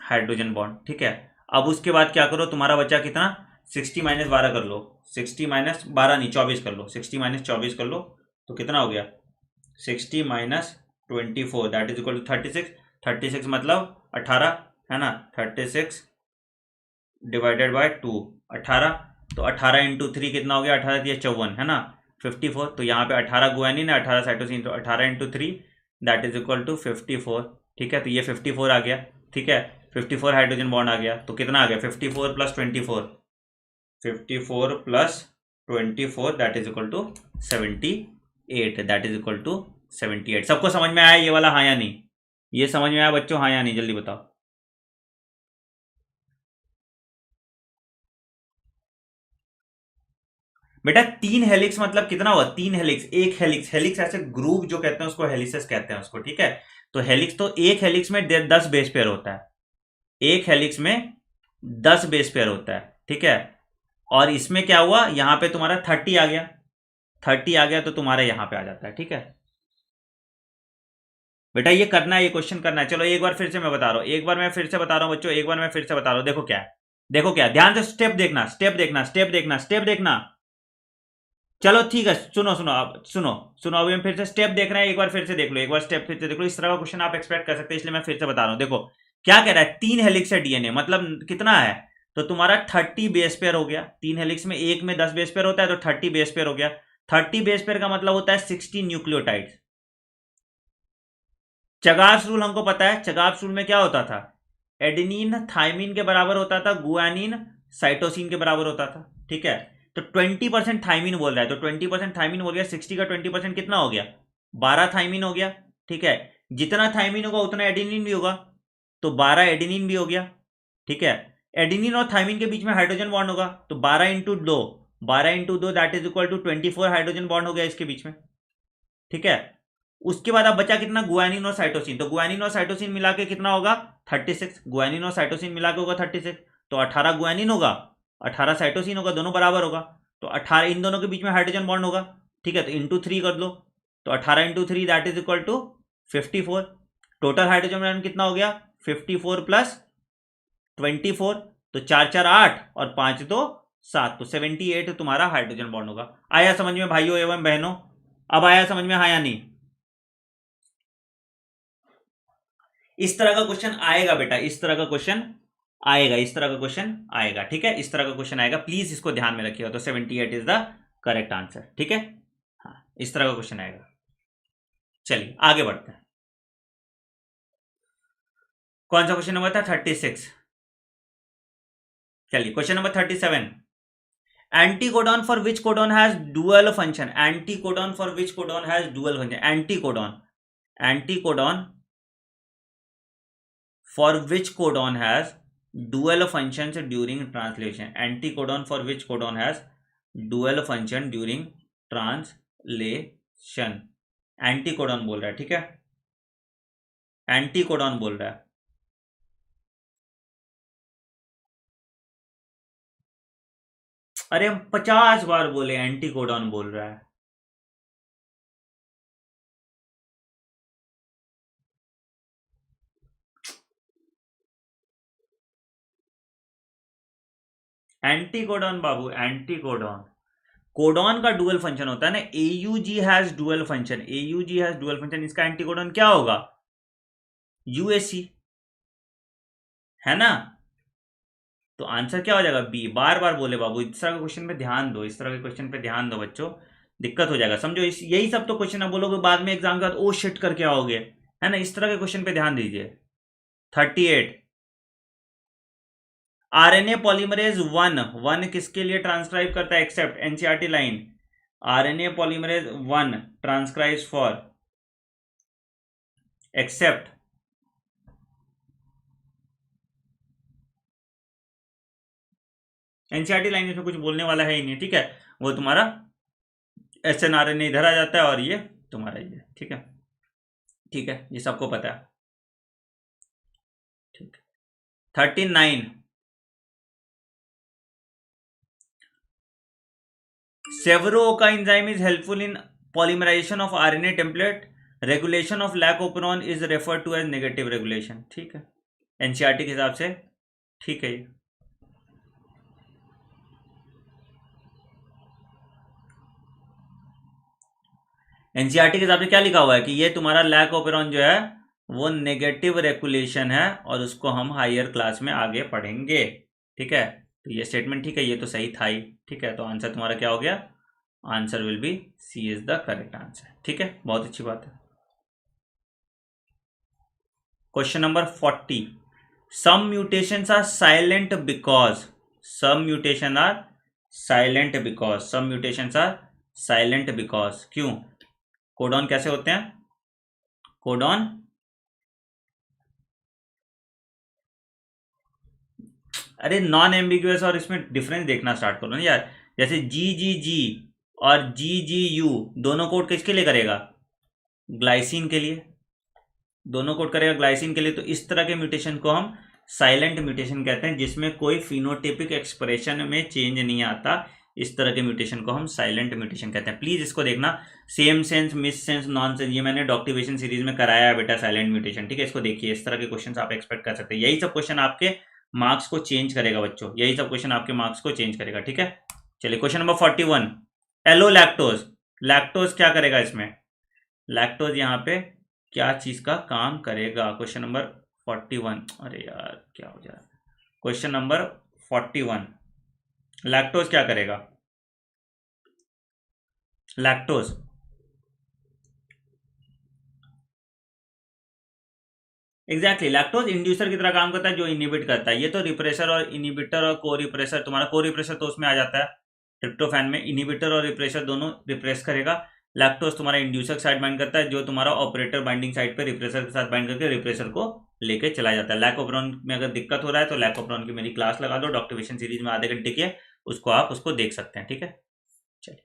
hydrogen bond, ठीक है। अब उसके बाद क्या करो, तुम्हारा बचा कितना, 60 - 12 कर लो, 60 - 12 नहीं 24 कर लो, 60 - 24 कर लो, तो कितना हो गया, 60 - 24 दैट इज इक्वल टू 36। 36 मतलब 18, है ना। 36 डिवाइडेड बाय 2, 18। तो 18 इंटू 3 कितना हो गया, 18 दिया 54, है ना। 54, तो यहाँ पे 18 गुआनिन है, 18 साइटोसिन, तो 18 into 3 that is equal to 54, ठीक है। तो ये 54 आ गया, ठीक है। 54 हाइड्रोजन बॉन्ड आ गया, तो कितना आ गया, 54 plus 24, 54 plus 24 that is equal to 78, that is equal to 78। सबको समझ में आया ये वाला, हाँ या नहीं? ये समझ में आया बच्चों, हाँ या नहीं, जल्दी बताओ। बेटा 3 हेलिक्स मतलब कितना हुआ, 3 हेलिक्स, एक हेलिक्स, हेलिक्स ऐसे ग्रुप जो कहते हैं उसको हेलिसेस कहते हैं उसको, ठीक है। तो हेलिक्स, तो एक हेलिक्स में 10 बेस पेयर होता है, एक हेलिक्स में 10 बेस पेयर होता है, ठीक है। और इसमें क्या हुआ, यहां पे तुम्हारा 30 आ गया, 30 आ गया, तो तुम्हारा यहां पे आ जाता है, ठीक है। बेटा ये करना है, ये क्वेश्चन करना है। चलो एक बार फिर से मैं बता रहा हूं, एक बार मैं फिर से बता रहा हूं बच्चों, एक बार मैं फिर से बता रहा हूं। देखो क्या है, देखो क्या, ध्यान से स्टेप देखना, स्टेप देखना, स्टेप देखना, स्टेप देखना। चलो ठीक है, सुनो सुनो, अब सुनो सुनो, अभी हम फिर से स्टेप देख रहे हैं, एक बार फिर से देख लो, एक बार स्टेप फिर से देख लो। इस तरह का क्वेश्चन आप एक्सपेक्ट कर सकते हैं, इसलिए मैं फिर से बता रहा हूं। देखो क्या कह रहा है, 3 हेलिक्स है डीएनए, मतलब कितना है, तो तुम्हारा 30 बेस पेयर हो गया। 3 हेलिक्स में एक में 10 बेस पेयर होता है, तो 30 बेस पेयर हो गया। 30 बेस पेयर का मतलब होता है 60 न्यूक्लियोटाइड। चगार्स रूल हमको पता है, चगार्स रूल में क्या होता था, एडेनिन थाइमिन के बराबर होता था, गुआनिन साइटोसिन के बराबर होता था, ठीक है। तो 20% थाइमिन बोल रहा है, तो 20% थाइमिन बोल गया, 60 का 20% कितना हो गया, 12 थाइमिन हो गया, ठीक है। जितना थाइमिन होगा उतना एडेनिन भी होगा, तो 12 एडेनिन भी हो गया, ठीक है। एडेनिन और थाइमिन के बीच में हाइड्रोजन बॉन्ड होगा, तो 12 into 2, 12 into 2 that is equal to 24 hydrogen bond हो गया इसके बीच में, ठीक है। उसके बाद अब बचा कितना, गुआनिन और साइटोसिन, तो गुआनिन और साइटोसिन मिला के कितना होगा, 36, गुआनिन और साइटोसिन मिला के होगा 36, तो 18 गुआनिन होगा 18 साइटोसिन होगा, दोनों बराबर होगा, तो 18 इन दोनों के बीच में हाइड्रोजन बॉन्ड होगा, ठीक है, तो इंटू 3 कर लो, तो 18 into 3 that is equal to 54। Total hydrogen bond कितना हो गया 54 प्लस 24, तो 4 4 8 और 5 2 7, तो 78 तुम्हारा हाइड्रोजन बॉन्ड होगा। आया समझ में भाइयों एवं बहनों? अब आया समझ में, हाँ या नहीं? इस तरह का क्वेश्चन आएगा बेटा, इस तरह का क्वेश्चन आएगा, इस तरह का क्वेश्चन आएगा, ठीक है, इस तरह का क्वेश्चन आएगा, प्लीज इसको ध्यान में रखिएगा। तो 78 इज द करेक्ट आंसर, ठीक है, हाँ इस तरह का क्वेश्चन आएगा। चलिए आगे बढ़ते हैं। कौन सा क्वेश्चन नंबर था? 36। चलिए question number 37। Anticodon for which codon has dual function? Anticodon for which codon has dual function? Anticodon, anticodon for which codon has dual functions during translation? Anticodon for which codon has dual function during translation? Anticodon बोल रहा है, ठीक है, एंटीकोडॉन बोल रहा है। अरे हम 50 बार बोले एंटीकोडॉन बोल रहा है। एंटीकोडॉन बाबू, एंटीकोडॉन, कोडॉन का डुअल फंक्शन होता है ना, AUG has dual function, AUG has dual function, इसका एंटीकोडॉन क्या होगा? यूएसी, है ना? तो आंसर क्या हो जाएगा? बी। बार बार बोले बाबू, इस तरह के क्वेश्चन पे ध्यान दो, इस तरह के क्वेश्चन पे ध्यान दो बच्चों, दिक्कत हो जाएगा, समझो। इस यही सब तो क्वेश्चन आप बोलोगे बाद में एग्जाम के बाद, ओ शिट करके आओगे, है ना, इस तरह के क्वेश्चन पे ध्यान दीजिए। 38। आरएनए पॉलीमरेज 1 किसके लिए ट्रांसक्राइब करता है? Except NCERT line. RNA polymerase 1 transcribe for except NCERT line, इसमें कुछ बोलने वाला है ही नहीं, ठीक है, वो तुम्हारा एसएनआरएनए इधर आ जाता है और ये तुम्हारा ये, ठीक है, ठीक है, ये सबको पता है, ठीक। 39। सेवरो का enzyme is helpful in polymerization of RNA template, regulation of lac operon is refer to as negative regulation, ठीक है, एनसीईआरटी के हिसाब से, ठीक है। एनसीईआरटी के हिसाब से क्या लिखा हुआ है कि ये तुम्हारा लैक ओपेरॉन जो है वो नेगेटिव रेगुलेशन है, और उसको हम हायर क्लास में आगे पढ़ेंगे, ठीक है, तो ये स्टेटमेंट ठीक है, ये तो सही था ही, ठीक है, तो आंसर तुम्हारा क्या हो गया? Answer will be C is the correct answer, ठीक है, बहुत अच्छी बात है। Question number 40। Some mutations are silent because, some mutation are silent because, some mutations are silent because, क्यों? कोडॉन कैसे होते हैं? कोडॉन, अरे नॉन एम्बिगुअस, और इसमें डिफरेंस देखना स्टार्ट करो ना यार, जैसे जी जी जी और जी जी यू दोनों कोड किसके लिए करेगा? ग्लाइसिन के लिए, दोनों कोड करेगा ग्लाइसिन के लिए, तो इस तरह के म्यूटेशन को हम साइलेंट म्यूटेशन कहते हैं, जिसमें कोई फिनोटिपिक एक्सप्रेशन में चेंज नहीं आता, इस तरह के म्यूटेशन को हम साइलेंट म्यूटेशन कहते हैं। प्लीज इसको देखना, same sense, miss sense, non sense, ये मैंने डॉक्टिवेशन सीरीज में कराया है बेटा, साइलेंट म्यूटेशन, ठीक है, इसको देखिए, इस तरह के क्वेश्चन आप एक्सपेक्ट कर सकते हैं, यही सब क्वेश्चन आपके मार्क्स को चेंज करेगा बच्चों, यही सब क्वेश्चन आपके मार्क्स को चेंज करेगा, ठीक है। चलिए question number 41। Allolactose, lactose क्या करेगा इसमें? लैक्टोज यहाँ पे क्या चीज का काम करेगा? क्वेश्चन नंबर 41, अरे यार क्या हो जाए, क्वेश्चन नंबर 41, लैक्टोज क्या करेगा? लैक्टोज एग्जैक्टली, लैक्टोज इंड्यूसर की तरह काम करता है, जो इनिबिट करता है, ये तो रिप्रेशर और इनिबिटर और को रिप्रेशर, तुम्हारा को रिप्रेशर तो उसमें आ जाता है ट्रिप्टोफैन में, इनिबिटर और रिप्रेशर दोनों रिप्रेस करेगा। लैक्टोज तुम्हारा इंड्यूसर साइड बाइंड करता है, जो तुम्हारा ऑपरेटर बाइंडिंग साइड पे रिप्रेशर के साथ बाइंड करके रिप्रेशर को लेके चला जाता है। लैक ओपरॉन में अगर दिक्कत हो रहा है तो लैक ओपरॉन की मेरी क्लास लगा दो, डॉक्टिवेशन सीरीज में आधे घंटे की है, उसको आप उसको देख सकते हैं, ठीक है। चलिए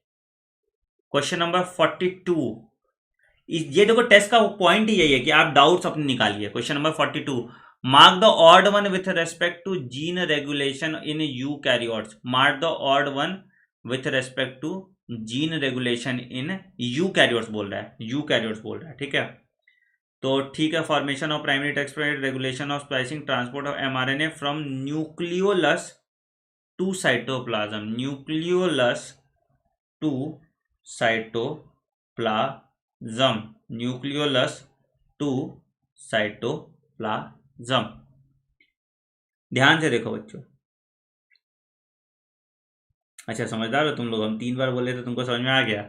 क्वेश्चन नंबर 42, ये देखो टेस्ट का पॉइंट ही यही है कि आप डाउट्स अपने निकालिए। Question number 42, mark the odd one with respect to gene regulation in eukaryotes. Mark the odd one with respect to gene regulation in eukaryotes बोल रहा है, यूकैरियोट्स बोल रहा है, ठीक है। तो ठीक है, formation of primary text, regulation of splicing, transport of mRNA from nucleolus to cytoplasm, nucleolus to cytoplasm, nucleolus to cytoplasm. ध्यान से देखो बच्चों। अच्छा समझदार हो तुम लोग, हम 3 बार बोले तो तुमको समझ में आ गया।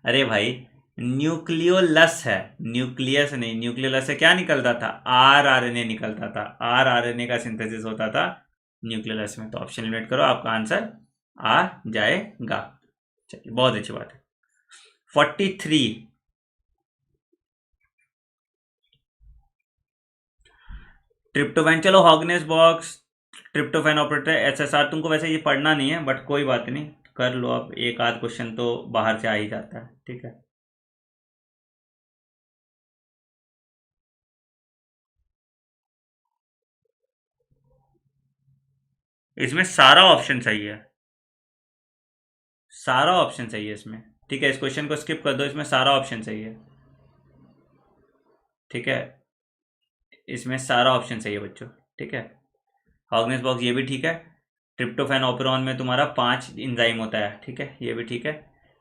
अरे भाई न्यूक्लियोलस है, न्यूक्लियस नहीं। न्यूक्लियोलस से क्या निकलता था? आरआरएनए निकलता था, आरआरएनए का सिंथेसिस होता था न्यूक्लियोलस में। तो ऑप्शन एलिमिनेट करो, आपका आंसर आ जाएगा। चलिए बहुत अच्छी बात है। 43 ट्रिप्टोफैन, चलो Hogness box, tryptophan operator, SSR. तुमको वैसे ये पढ़ना नहीं है बट कोई बात नहीं, कर लो। अब एक आध क्वेश्चन तो बाहर से आ ही जाता है, ठीक है। इसमें सारा ऑप्शन सही है, सारा ऑप्शन सही है इसमें, ठीक है। इस क्वेश्चन को स्किप कर दो, इसमें सारा ऑप्शन सही है, ठीक है। इसमें सारा ऑप्शन सही है बच्चों, ठीक है। हॉगनेस बॉक्स ये भी ठीक है। ट्रिप्टोफैन ऑपरेरॉन में तुम्हारा 5 इंजाइम होता है, ठीक है, ये भी ठीक है।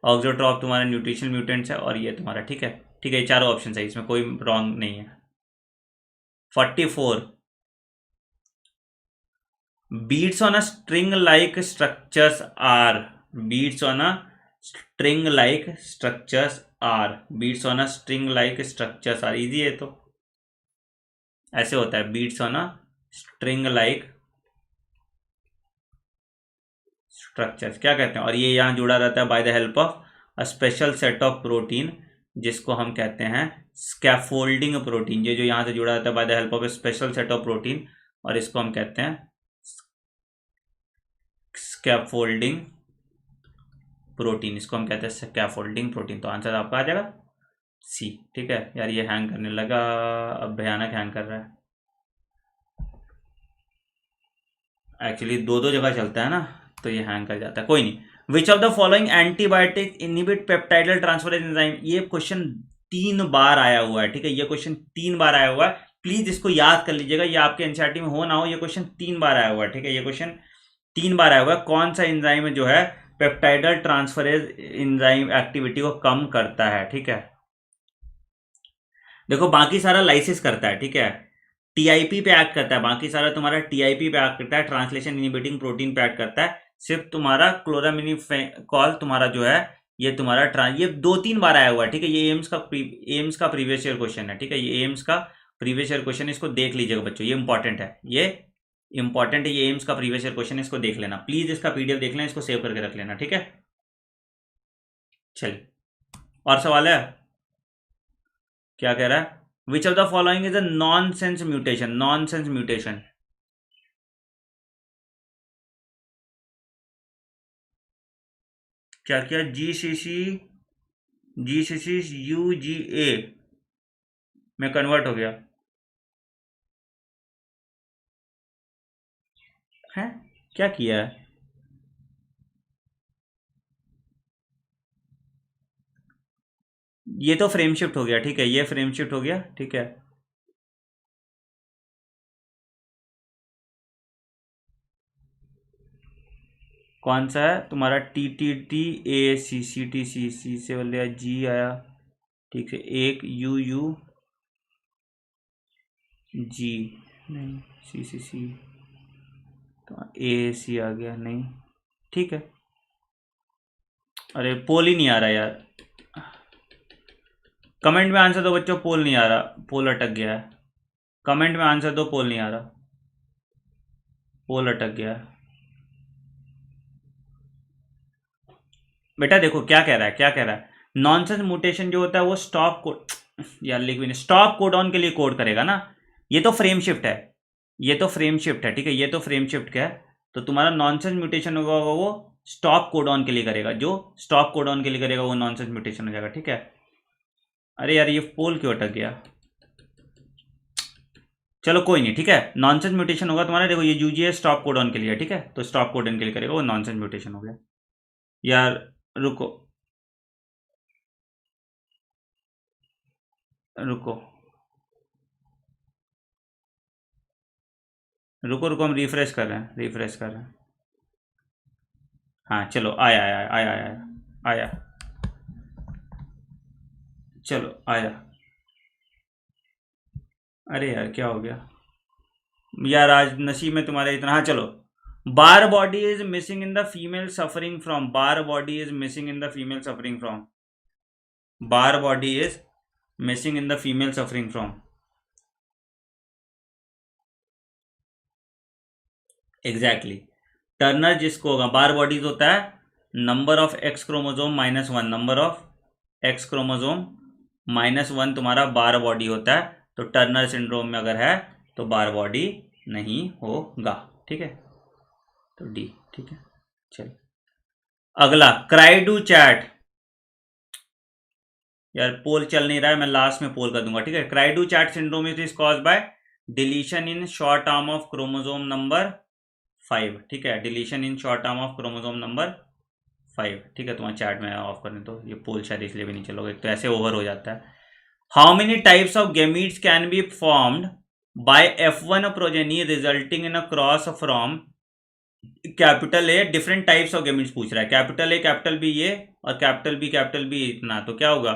ऑक्सोट्रॉप तुम्हारा न्यूट्रिशनल म्यूटेंट्स है, और ये तुम्हारा ठीक है, ठीक है। ये चारों ऑप्शन सही, इसमें कोई रॉन्ग नहीं है। 44 beads on a string like structures are, beads on a string like structures are, beads on a string like structures are, easy है। तो ऐसे होता है, beads on a string like structures, क्या कहते हैं? और ये यहाँ जुड़ा रहता है by the help of a special set of protein, जिसको हम कहते हैं स्कैफोल्डिंग प्रोटीन। ये जो यहाँ से जुड़ा रहता है by the help of A special set of protein, और इसको हम कहते हैं स्कैफोल्डिंग प्रोटीन, इसको हम कहते हैं स्कैफोल्डिंग प्रोटीन। तो आंसर आपका आ जाएगा सी, ठीक है। यार ये हैंग करने लगा, अब भयानक हैंग कर रहा है। एक्चुअली दो दो जगह चलता है ना, तो ये हैंग कर जाता है, कोई नहीं। Which of the following antibiotic inhibit peptidyl transferase enzyme, ये क्वेश्चन 3 बार आया हुआ है, ठीक है। ये क्वेश्चन 3 बार आया हुआ है, प्लीज इसको याद कर लीजिएगा। ये आपके एनसीईआरटी में हो ना हो, ये क्वेश्चन 3 बार आया हुआ है, ठीक है। ये क्वेश्चन 3 बार आया हुआ है। कौन सा एंजाइम जो है पेप्टाइडल ट्रांसफरेज एंजाइम एक्टिविटी को कम करता है, ठीक है। देखो बाकी सारा लाइसिस करता है, ठीक है, टीआईपी पे एक्ट करता है, बाकी सारा तुम्हारा टीआईपी पे एक्ट करता है, ट्रांसलेशन इनहिबिटिंग प्रोटीन पे एक्ट करता है। सिर्फ तुम्हारा क्लोरामिनिफेकॉल तुम्हारा जो है, ये तुम्हारा ये 2-3 बार आया हुआ है, ठीक है। ये एम्स का प्रीवियस ईयर क्वेश्चन है, ठीक है। ये एम्स का प्रीवियस ईयर क्वेश्चन, इसको देख लीजिएगा बच्चों, ये इंपॉर्टेंट है, ये इंपॉर्टेंट है। ये एम्स का प्रीवियस ईयर क्वेश्चन, इसको देख लेना प्लीज, इसका पीडीएफ देख लेना, इसको सेव करके रख लेना, ठीक है। चलिए और सवाल है, क्या कह रहा है? Which of the following is a nonsense mutation, nonsense mutation. क्या किया? जीसीसी यूजीए में कन्वर्ट हो गया है, क्या किया है? ये तो फ्रेम शिफ्ट हो गया, ठीक है, ये फ्रेम शिफ्ट हो गया, ठीक है। कौन सा है तुम्हारा? T T T A C C T C C से बोले जी आया, ठीक है। एक यू यू जी नहीं, सी सी सी तो ए सी आ गया, नहीं, ठीक है। अरे पोल ही नहीं आ रहा यार, कमेंट में आंसर दो बच्चों, पोल नहीं आ रहा, पोल अटक गया है। कमेंट में आंसर दो, पोल नहीं आ रहा, पोल अटक गया है। बेटा देखो क्या कह रहा है, क्या कह रहा है? नॉनसेंस म्यूटेशन जो होता है वो स्टॉप कोड, यार लिख भी नहीं, स्टॉप कोडॉन के लिए कोड करेगा ना। ये तो फ्रेम शिफ्ट है, ये तो फ्रेम शिफ्ट है, ठीक है। ये तो फ्रेम शिफ्ट का है, तो तुम्हारा नॉनसेंस म्यूटेशन होगा वो स्टॉप कोडॉन के लिए करेगा, जो स्टॉप कोडॉन के लिए करेगा वो नॉनसेंस म्यूटेशन हो जाएगा, ठीक है। अरे यार ये पोल क्यों अटक गया? चलो कोई नहीं, ठीक है, नॉनसेंस म्यूटेशन होगा तुम्हारा। देखो ये यूजीएस स्टॉप कोडॉन के लिए, ठीक है, तो स्टॉप कोडॉन के लिए करेगा, वो नॉनसेंस म्यूटेशन हो गया यार। रुको रुको रुको रुको, हम रिफ्रेश कर रहे हैं, रिफ्रेश कर रहे हैं। हाँ चलो, आया आया आया आया आया आया, चलो आया। अरे यार क्या हो गया यार, आज नसीब में तुम्हारे इतना। हाँ चलो, Barr body is missing in the female suffering from, Barr body is missing in the female suffering from, Barr body is missing in the female suffering from. Exactly, Turner जिसको होगा, बार बॉडीज होता है number of X chromosome -1, number of X chromosome -1 तुम्हारा बार बॉडी होता है। तो टर्नर सिंड्रोम में अगर है तो बार बॉडी नहीं होगा, ठीक है, तो डी, ठीक है। चल अगला, क्राई डू चैट। यार पोल चल नहीं रहा है, मैं लास्ट में पोल कर दूंगा, ठीक है। Cry do chat syndrome is caused by deletion in short arm of chromosome number 5, ठीक है, deletion in short arm of chromosome number 5, ठीक है। तुम्हारा चैट में ऑफ करने तो ये पोल शायद इसलिए भी नहीं चलोगे, एक तो ऐसे ओवर हो जाता है। How many types of gametes can be formed by F1 progeny resulting in a cross from capital A, different types of gametes पूछ रहा है, कैपिटल ए कैपिटल बी ये और कैपिटल बी इतना, तो क्या होगा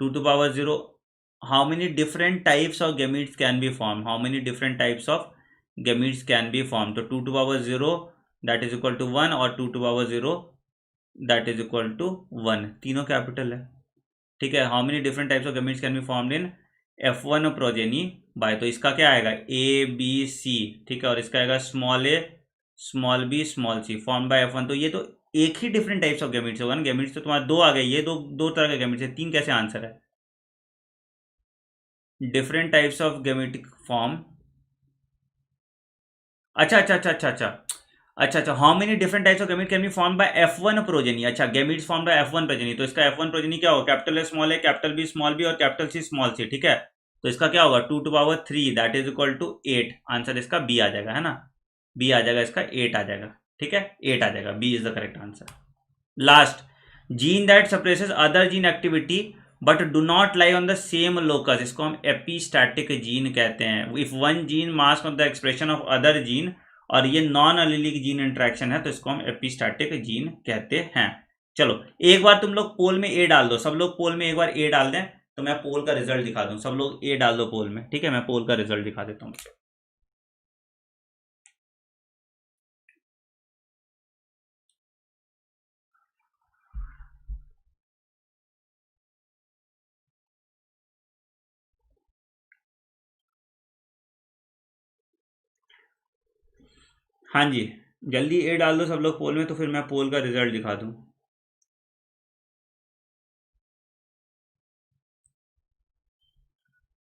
2⁻0। How many different types of gametes can be form, how many different types of gametes can be form, तो 2⁻0 दैट इज इक्वल टू 1 और 2⁻0 दैट इज इक्वल टू 1, तीनों कैपिटल है, ठीक है। How many different types of gametes can be formed in F1 progeny by, तो इसका क्या आएगा ABC, ठीक है, और इसका आएगा small A small B small C form by F1। तो ये तो एक ही डिफरेंट टाइप्स ऑफ गेमीट्स होगा ना, गेमीट्स तो तुम्हारा दो आ गए, ये दो तरह के गेमीट्स है, तीन कैसे आंसर है। Different types of gametic form, अच्छा अच्छा अच्छा अच्छा अच्छा अच्छा अच्छा, how many different types of gamete can be form by F1 progeny. अच्छा, gametes form by F1 progeny, तो इसका F1 प्रोजेनी क्या होगा, capital A small A capital B small B और कैपिटल सी स्मॉल सी, ठीक है। तो इसका क्या होगा 2⁻3 that is equal to 8, answer इसका बी आ जाएगा, है ना, बी आ जाएगा, इसका 8 आ जाएगा, ठीक है, 8 आ जाएगा, B is the correct answer. Last, gene that suppresses other gene activity but do not lie on the same locus, इसको हम एपिस्टैटिक जीन कहते हैं। If one gene mask of the expression of other gene, और ये नॉन अलीलिक जीन इंटरेक्शन है, तो इसको हम एपिस्टैटिक जीन कहते हैं। चलो एक बार तुम लोग पोल में ए डाल दो, सब लोग पोल में एक बार ए डाल दें, तो मैं पोल का रिजल्ट दिखा दूं, सब लोग ए डाल दो पोल में, ठीक है, मैं पोल का रिजल्ट दिखा देता हूँ। हाँ जी, जल्दी ए डाल दो सब लोग पोल में, तो फिर मैं पोल का रिजल्ट दिखा दूं।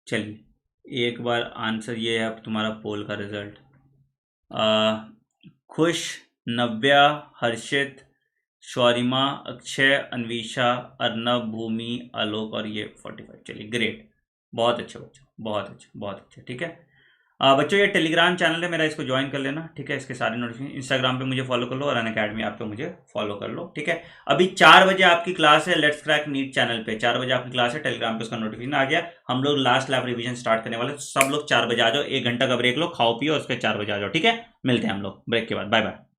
चलिए एक बार आंसर ये है अब तुम्हारा पोल का रिजल्ट। खुश, नव्या, हर्षित, शौरिमा, अक्षय, अन्विशा, अर्नब, भूमि, आलोक और ये 45। चलिए ग्रेट, बहुत अच्छे बच्चों, बहुत अच्छे बहुत अच्छे, ठीक है। बच्चों ये टेलीग्राम चैनल है मेरा, इसको ज्वाइन कर लेना, ठीक है, इसके सारे नोटिफिकेशन, इंस्टाग्राम पे मुझे फॉलो कर लो और अनअकैडमी आप पे मुझे फॉलो कर लो, ठीक है। अभी 4 बजे आपकी क्लास है लेट्स क्रैक नीट चैनल पे, 4 बजे आपकी क्लास है, टेलीग्राम पे उसका नोटिफिकेशन आ गया। हम लोग लास्ट लैब रिवीजन स्टार्ट करने वाले, सब लोग 4 बजे आ जाओ, 1 घंटा का ब्रेक लो, खाओ पियो, उसके 4 बजे आ जाओ, ठीक है। मिलते हैं हम लोग ब्रेक के बाद, बाय बाय।